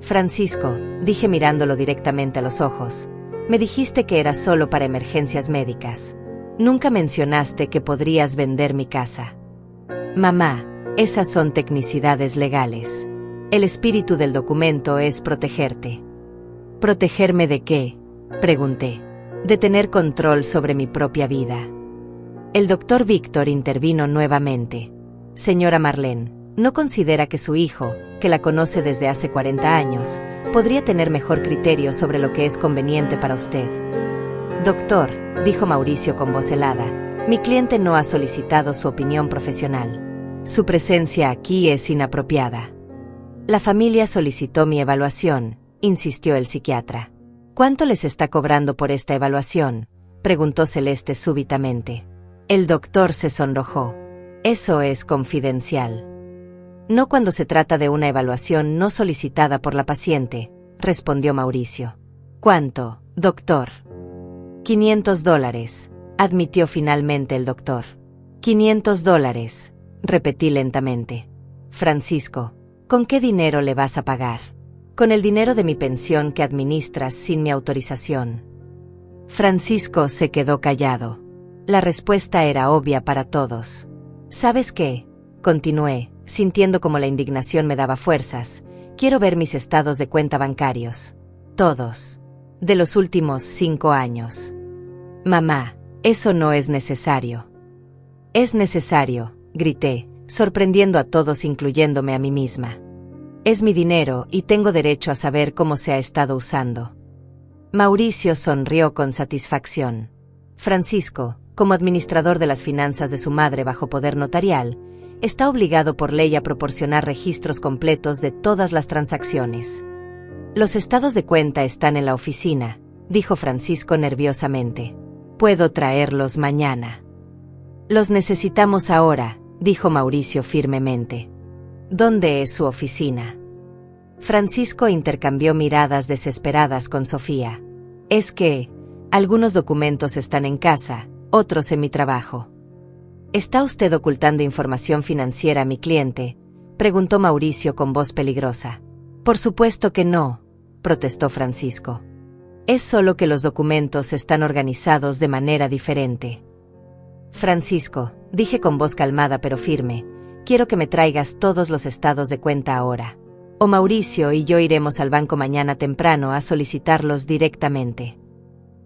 Francisco, dije mirándolo directamente a los ojos, me dijiste que era solo para emergencias médicas. Nunca mencionaste que podrías vender mi casa. Mamá, esas son tecnicidades legales. El espíritu del documento es protegerte. ¿Protegerme de qué?, pregunté. De tener control sobre mi propia vida. El doctor Víctor intervino nuevamente. Señora Marlene, ¿no considera que su hijo, que la conoce desde hace 40 años, podría tener mejor criterio sobre lo que es conveniente para usted? Doctor, dijo Mauricio con voz helada, mi cliente no ha solicitado su opinión profesional. Su presencia aquí es inapropiada. La familia solicitó mi evaluación, insistió el psiquiatra. ¿Cuánto les está cobrando por esta evaluación?, preguntó Celeste súbitamente. El doctor se sonrojó. Eso es confidencial. No cuando se trata de una evaluación no solicitada por la paciente, respondió Mauricio. ¿Cuánto, doctor? $500, admitió finalmente el doctor. $500, repetí lentamente. Francisco, ¿con qué dinero le vas a pagar? Con el dinero de mi pensión que administras sin mi autorización. Francisco se quedó callado. La respuesta era obvia para todos. ¿Sabes qué? Continué, sintiendo como la indignación me daba fuerzas. Quiero ver mis estados de cuenta bancarios. Todos. De los últimos 5 años. Mamá, eso no es necesario. Es necesario, grité, sorprendiendo a todos incluyéndome a mí misma. Es mi dinero y tengo derecho a saber cómo se ha estado usando. Mauricio sonrió con satisfacción. Francisco, como administrador de las finanzas de su madre bajo poder notarial, está obligado por ley a proporcionar registros completos de todas las transacciones. Los estados de cuenta están en la oficina, dijo Francisco nerviosamente. Puedo traerlos mañana. Los necesitamos ahora, dijo Mauricio firmemente. ¿Dónde es su oficina? Francisco intercambió miradas desesperadas con Sofía. Es que, algunos documentos están en casa, otros en mi trabajo. ¿Está usted ocultando información financiera a mi cliente?, preguntó Mauricio con voz peligrosa. Por supuesto que no, protestó Francisco. Es solo que los documentos están organizados de manera diferente. Francisco, dije con voz calmada pero firme, quiero que me traigas todos los estados de cuenta ahora. O Mauricio y yo iremos al banco mañana temprano a solicitarlos directamente.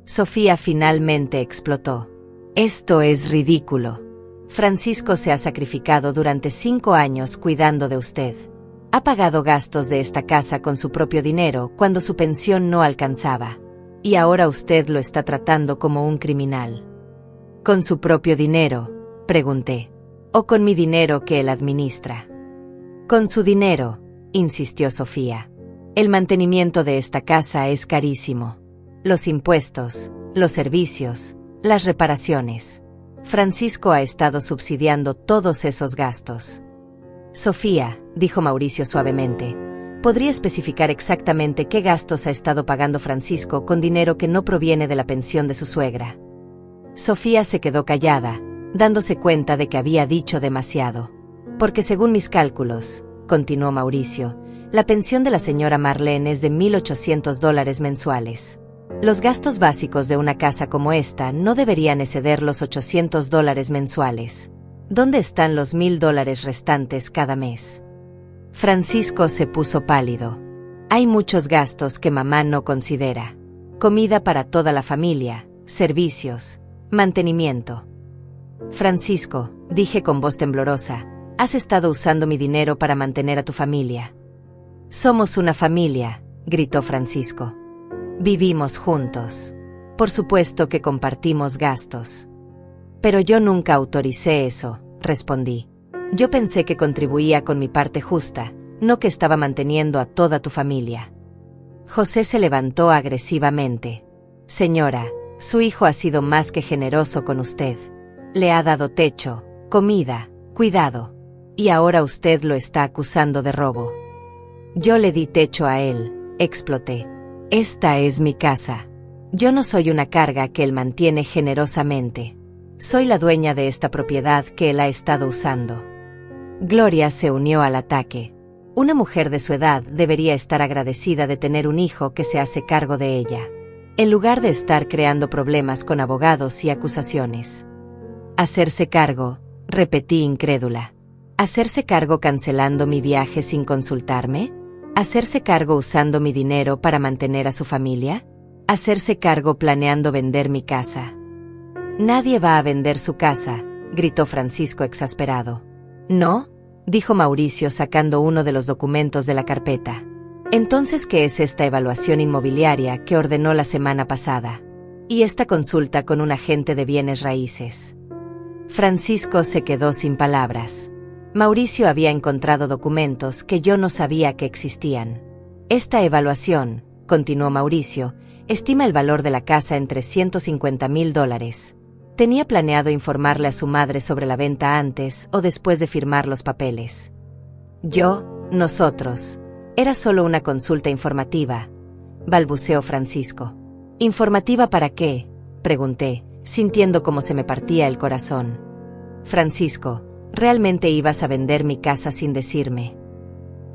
Sofía finalmente explotó. Esto es ridículo. Francisco se ha sacrificado durante 5 años cuidando de usted. Ha pagado gastos de esta casa con su propio dinero cuando su pensión no alcanzaba. Y ahora usted lo está tratando como un criminal. ¿Con su propio dinero?, pregunté. ¿O con mi dinero que él administra? Con su dinero, insistió Sofía. El mantenimiento de esta casa es carísimo. Los impuestos, los servicios, las reparaciones. Francisco ha estado subsidiando todos esos gastos. Sofía, dijo Mauricio suavemente, ¿podría especificar exactamente qué gastos ha estado pagando Francisco con dinero que no proviene de la pensión de su suegra? Sofía se quedó callada, dándose cuenta de que había dicho demasiado. Porque según mis cálculos, continuó Mauricio, la pensión de la señora Marlene es de $1,800 mensuales. Los gastos básicos de una casa como esta no deberían exceder los $800 mensuales. ¿Dónde están los $1,000 restantes cada mes? Francisco se puso pálido. Hay muchos gastos que mamá no considera. Comida para toda la familia, servicios, mantenimiento. Francisco, dije con voz temblorosa, has estado usando mi dinero para mantener a tu familia. Somos una familia, gritó Francisco. Vivimos juntos. Por supuesto que compartimos gastos. Pero yo nunca autoricé eso, respondí. Yo pensé que contribuía con mi parte justa, no que estaba manteniendo a toda tu familia. José se levantó agresivamente. Señora, su hijo ha sido más que generoso con usted. Le ha dado techo, comida, cuidado. Y ahora usted lo está acusando de robo. Yo le di techo a él, exploté. Esta es mi casa. Yo no soy una carga que él mantiene generosamente. Soy la dueña de esta propiedad que él ha estado usando. Gloria se unió al ataque. Una mujer de su edad debería estar agradecida de tener un hijo que se hace cargo de ella, en lugar de estar creando problemas con abogados y acusaciones. Hacerse cargo, repetí incrédula. ¿Hacerse cargo cancelando mi viaje sin consultarme? ¿Hacerse cargo usando mi dinero para mantener a su familia? ¿Hacerse cargo planeando vender mi casa? Nadie va a vender su casa, gritó Francisco exasperado. ¿No?, dijo Mauricio sacando uno de los documentos de la carpeta. Entonces, ¿qué es esta evaluación inmobiliaria que ordenó la semana pasada? Y esta consulta con un agente de bienes raíces. Francisco se quedó sin palabras. Mauricio había encontrado documentos que yo no sabía que existían. Esta evaluación, continuó Mauricio, estima el valor de la casa en $350,000. Tenía planeado informarle a su madre sobre la venta antes o después de firmar los papeles. Nosotros. Era solo una consulta informativa, balbuceó Francisco. ¿Informativa para qué?, pregunté, sintiendo cómo se me partía el corazón. Francisco, ¿realmente ibas a vender mi casa sin decirme?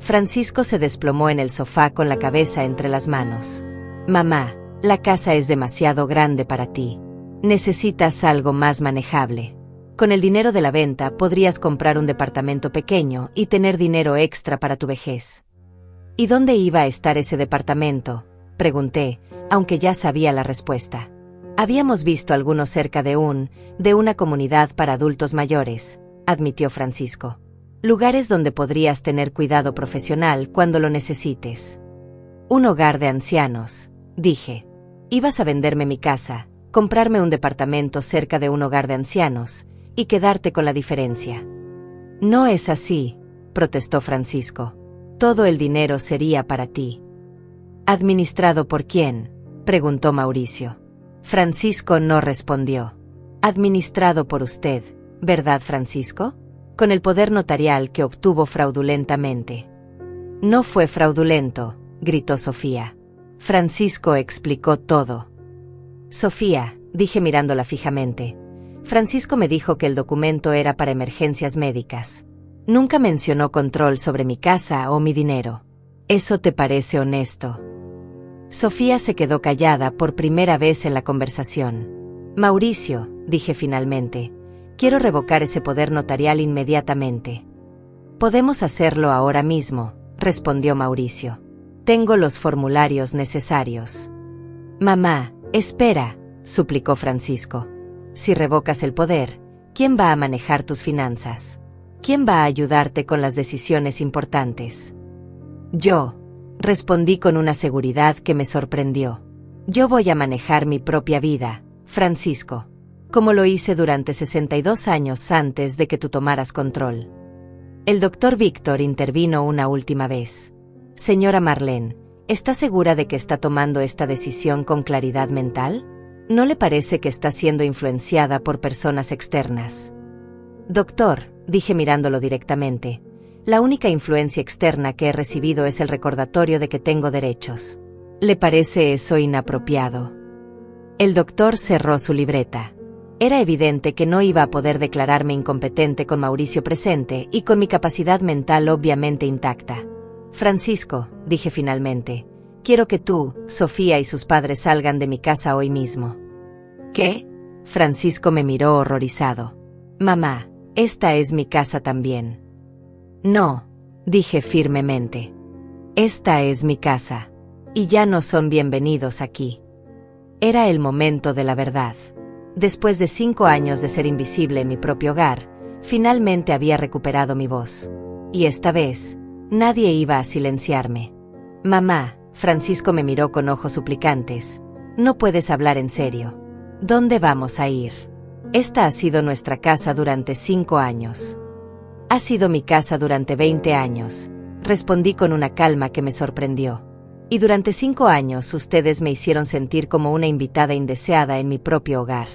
Francisco se desplomó en el sofá con la cabeza entre las manos. Mamá, la casa es demasiado grande para ti. Necesitas algo más manejable. Con el dinero de la venta podrías comprar un departamento pequeño y tener dinero extra para tu vejez. ¿Y dónde iba a estar ese departamento?, pregunté, aunque ya sabía la respuesta. Habíamos visto algunos cerca de una comunidad para adultos mayores, admitió Francisco. Lugares donde podrías tener cuidado profesional cuando lo necesites. Un hogar de ancianos, dije. Ibas a venderme mi casa, comprarme un departamento cerca de un hogar de ancianos, y quedarte con la diferencia. No es así, protestó Francisco. Todo el dinero sería para ti. ¿Administrado por quién?, preguntó Mauricio. Francisco no respondió. Administrado por usted, ¿verdad, Francisco? Con el poder notarial que obtuvo fraudulentamente. No fue fraudulento, gritó Sofía. Francisco explicó todo. Sofía, dije mirándola fijamente. Francisco me dijo que el documento era para emergencias médicas. Nunca mencionó control sobre mi casa o mi dinero. ¿Eso te parece honesto? Sofía se quedó callada por primera vez en la conversación. Mauricio, dije finalmente, quiero revocar ese poder notarial inmediatamente. Podemos hacerlo ahora mismo, respondió Mauricio. Tengo los formularios necesarios. Mamá, espera, suplicó Francisco. Si revocas el poder, ¿quién va a manejar tus finanzas? ¿Quién va a ayudarte con las decisiones importantes? Yo, respondí con una seguridad que me sorprendió. Yo voy a manejar mi propia vida, Francisco, como lo hice durante 62 años antes de que tú tomaras control. El doctor Víctor intervino una última vez. Señora Marlene, ¿está segura de que está tomando esta decisión con claridad mental? ¿No le parece que está siendo influenciada por personas externas? Doctor, dije mirándolo directamente, la única influencia externa que he recibido es el recordatorio de que tengo derechos. ¿Le parece eso inapropiado? El doctor cerró su libreta. Era evidente que no iba a poder declararme incompetente con Mauricio presente y con mi capacidad mental obviamente intacta. Francisco, dije finalmente, quiero que tú, Sofía y sus padres salgan de mi casa hoy mismo. ¿Qué? Francisco me miró horrorizado. Mamá, esta es mi casa también. No, dije firmemente. Esta es mi casa. Y ya no son bienvenidos aquí. Era el momento de la verdad. Después de 5 años de ser invisible en mi propio hogar, finalmente había recuperado mi voz. Y esta vez, nadie iba a silenciarme. Mamá, Francisco me miró con ojos suplicantes. No puedes hablar en serio. ¿Dónde vamos a ir? Esta ha sido nuestra casa durante 5 años. Ha sido mi casa durante 20 años, respondí con una calma que me sorprendió. Y durante 5 años ustedes me hicieron sentir como una invitada indeseada en mi propio hogar.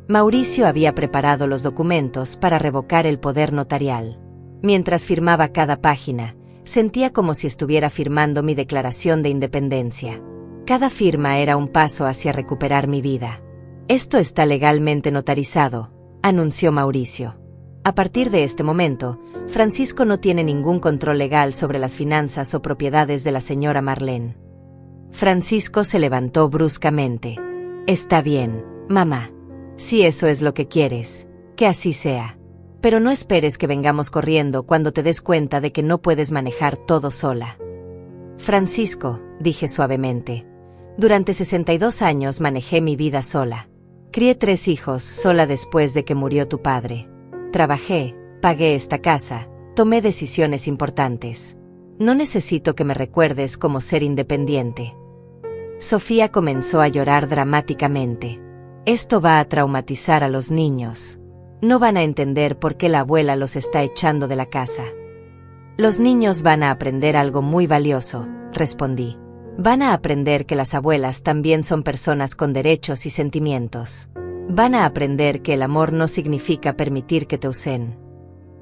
Mauricio había preparado los documentos para revocar el poder notarial. Mientras firmaba cada página, sentía como si estuviera firmando mi declaración de independencia. Cada firma era un paso hacia recuperar mi vida. Esto está legalmente notarizado, anunció Mauricio. A partir de este momento, Francisco no tiene ningún control legal sobre las finanzas o propiedades de la señora Marlene. Francisco se levantó bruscamente. Está bien, mamá. Si eso es lo que quieres, que así sea. Pero no esperes que vengamos corriendo cuando te des cuenta de que no puedes manejar todo sola. Francisco, dije suavemente, durante 62 años manejé mi vida sola. Crié 3 hijos sola después de que murió tu padre. Trabajé, pagué esta casa, tomé decisiones importantes. No necesito que me recuerdes cómo ser independiente. Sofía comenzó a llorar dramáticamente. Esto va a traumatizar a los niños. No van a entender por qué la abuela los está echando de la casa. Los niños van a aprender algo muy valioso, respondí. Van a aprender que las abuelas también son personas con derechos y sentimientos. Van a aprender que el amor no significa permitir que te usen.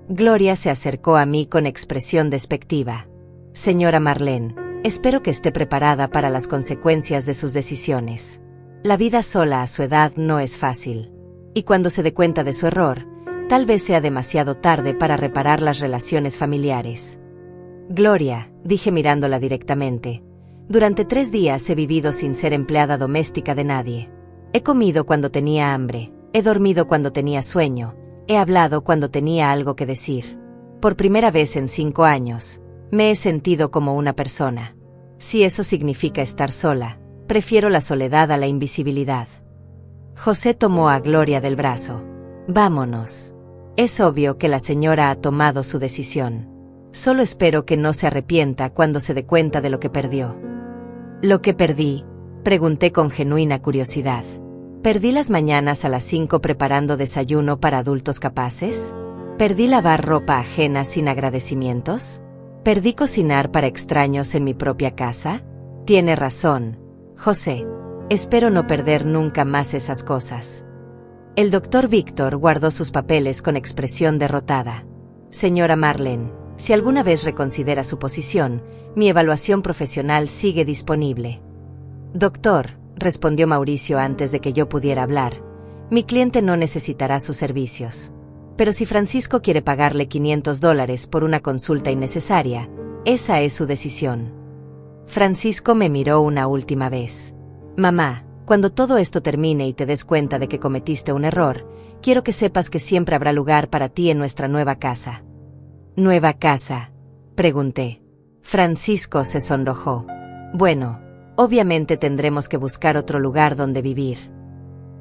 Gloria se acercó a mí con expresión despectiva. Señora Marlene, espero que esté preparada para las consecuencias de sus decisiones. La vida sola a su edad no es fácil. Y cuando se dé cuenta de su error, tal vez sea demasiado tarde para reparar las relaciones familiares. Gloria, dije mirándola directamente, durante 3 días he vivido sin ser empleada doméstica de nadie. He comido cuando tenía hambre, he dormido cuando tenía sueño, he hablado cuando tenía algo que decir. Por primera vez en 5 años, me he sentido como una persona. Si eso significa estar sola, prefiero la soledad a la invisibilidad. José tomó a Gloria del brazo. Vámonos. Es obvio que la señora ha tomado su decisión. Solo espero que no se arrepienta cuando se dé cuenta de lo que perdió. ¿Lo que perdí? Pregunté con genuina curiosidad. ¿Perdí las mañanas a las 5 preparando desayuno para adultos capaces? ¿Perdí lavar ropa ajena sin agradecimientos? ¿Perdí cocinar para extraños en mi propia casa? Tiene razón, José. Espero no perder nunca más esas cosas. El doctor Víctor guardó sus papeles con expresión derrotada. Señora Marlene, si alguna vez reconsidera su posición, mi evaluación profesional sigue disponible. Doctor, respondió Mauricio antes de que yo pudiera hablar, mi cliente no necesitará sus servicios. Pero si Francisco quiere pagarle $500 por una consulta innecesaria, esa es su decisión. Francisco me miró una última vez. Mamá, cuando todo esto termine y te des cuenta de que cometiste un error, quiero que sepas que siempre habrá lugar para ti en nuestra nueva casa. ¿Nueva casa?, pregunté. Francisco se sonrojó. Bueno, obviamente tendremos que buscar otro lugar donde vivir.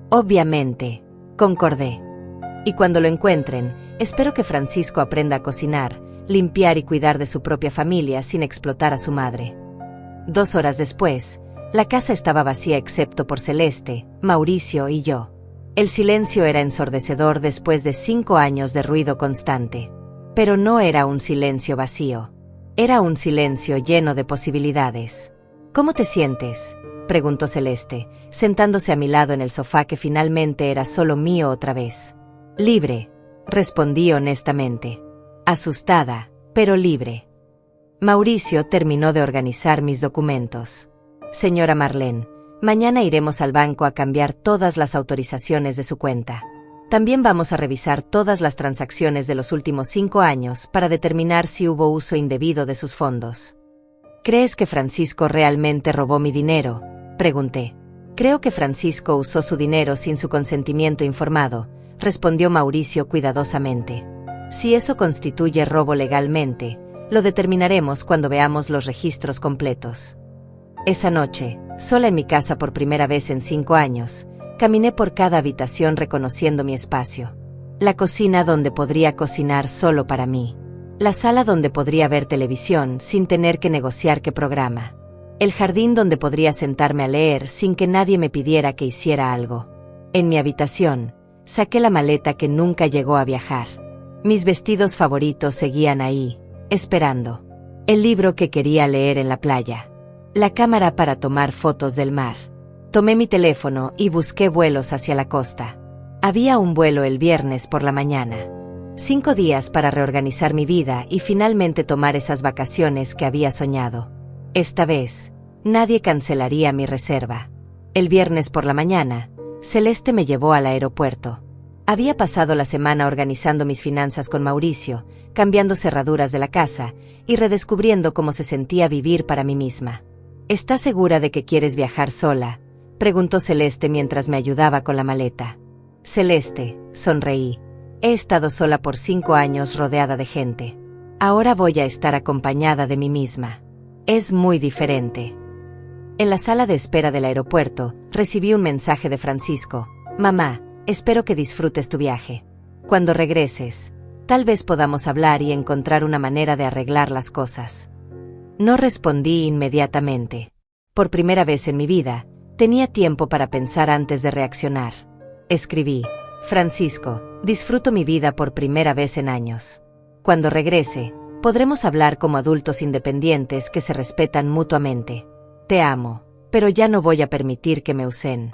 Obviamente, concordé. Y cuando lo encuentren, espero que Francisco aprenda a cocinar, limpiar y cuidar de su propia familia sin explotar a su madre. 2 horas después, la casa estaba vacía excepto por Celeste, Mauricio y yo. El silencio era ensordecedor después de 5 años de ruido constante. Pero no era un silencio vacío. Era un silencio lleno de posibilidades. ¿Cómo te sientes?, preguntó Celeste, sentándose a mi lado en el sofá que finalmente era solo mío otra vez. Libre, respondí honestamente. Asustada, pero libre. Mauricio terminó de organizar mis documentos. Señora Marlene, mañana iremos al banco a cambiar todas las autorizaciones de su cuenta. También vamos a revisar todas las transacciones de los últimos 5 años para determinar si hubo uso indebido de sus fondos. ¿Crees que Francisco realmente robó mi dinero?, pregunté. Creo que Francisco usó su dinero sin su consentimiento informado, respondió Mauricio cuidadosamente. Si eso constituye robo legalmente, lo determinaremos cuando veamos los registros completos. Esa noche, sola en mi casa por primera vez en 5 años, caminé por cada habitación reconociendo mi espacio. La cocina donde podría cocinar solo para mí. La sala donde podría ver televisión sin tener que negociar qué programa. El jardín donde podría sentarme a leer sin que nadie me pidiera que hiciera algo. En mi habitación, saqué la maleta que nunca llegó a viajar. Mis vestidos favoritos seguían ahí, esperando. El libro que quería leer en la playa. La cámara para tomar fotos del mar. Tomé mi teléfono y busqué vuelos hacia la costa. Había un vuelo el viernes por la mañana. 5 días para reorganizar mi vida y finalmente tomar esas vacaciones que había soñado. Esta vez, nadie cancelaría mi reserva. El viernes por la mañana, Celeste me llevó al aeropuerto. Había pasado la semana organizando mis finanzas con Mauricio, cambiando cerraduras de la casa y redescubriendo cómo se sentía vivir para mí misma. ¿Estás segura de que quieres viajar sola?, preguntó Celeste mientras me ayudaba con la maleta. Celeste, sonreí. He estado sola por 5 años rodeada de gente. Ahora voy a estar acompañada de mí misma. Es muy diferente. En la sala de espera del aeropuerto, recibí un mensaje de Francisco. Mamá, espero que disfrutes tu viaje. Cuando regreses, tal vez podamos hablar y encontrar una manera de arreglar las cosas. No respondí inmediatamente. Por primera vez en mi vida, tenía tiempo para pensar antes de reaccionar. Escribí: Francisco, disfruto mi vida por primera vez en años. Cuando regrese, podremos hablar como adultos independientes que se respetan mutuamente. Te amo, pero ya no voy a permitir que me usen.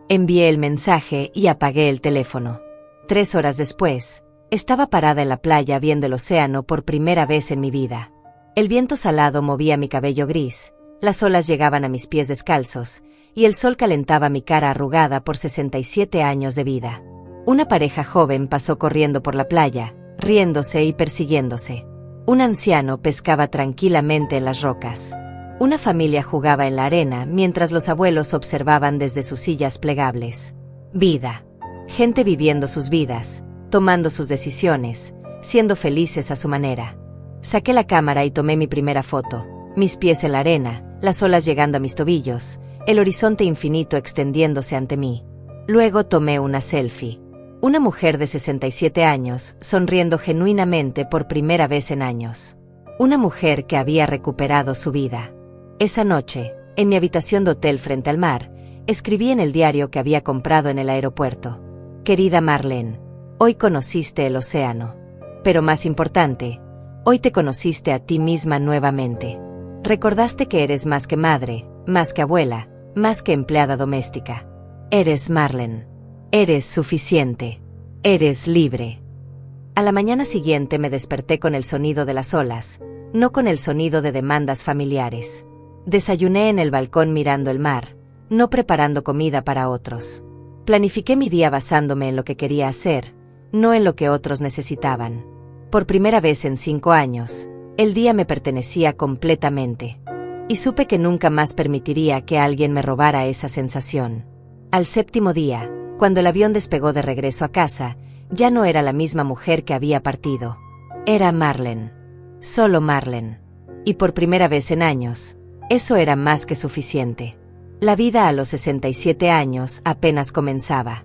Envié el mensaje y apagué el teléfono. 3 horas después, Estaba parada en la playa viendo el océano por primera vez en mi vida. El viento salado movía mi cabello gris, las olas llegaban a mis pies descalzos, y el sol calentaba mi cara arrugada por 67 años de vida. Una pareja joven pasó corriendo por la playa, riéndose y persiguiéndose. Un anciano pescaba tranquilamente en las rocas. Una familia jugaba en la arena mientras los abuelos observaban desde sus sillas plegables. Vida. Gente viviendo sus vidas, tomando sus decisiones, siendo felices a su manera. Saqué la cámara y tomé mi primera foto, mis pies en la arena, las olas llegando a mis tobillos, el horizonte infinito extendiéndose ante mí. Luego tomé una selfie. Una mujer de 67 años, sonriendo genuinamente por primera vez en años. Una mujer que había recuperado su vida. Esa noche, en mi habitación de hotel frente al mar, escribí en el diario que había comprado en el aeropuerto. Querida Marlene, hoy conociste el océano. Pero más importante, hoy te conociste a ti misma nuevamente. Recordaste que eres más que madre, más que abuela, más que empleada doméstica. Eres Marlene. Eres suficiente. Eres libre. A la mañana siguiente me desperté con el sonido de las olas, no con el sonido de demandas familiares. Desayuné en el balcón mirando el mar, no preparando comida para otros. Planifiqué mi día basándome en lo que quería hacer, no en lo que otros necesitaban. Por primera vez en 5 años, el día me pertenecía completamente. Y supe que nunca más permitiría que alguien me robara esa sensación. Al 7º día, cuando el avión despegó de regreso a casa, ya no era la misma mujer que había partido. Era Marlene. Solo Marlene. Y por primera vez en años, eso era más que suficiente. La vida a los 67 años apenas comenzaba.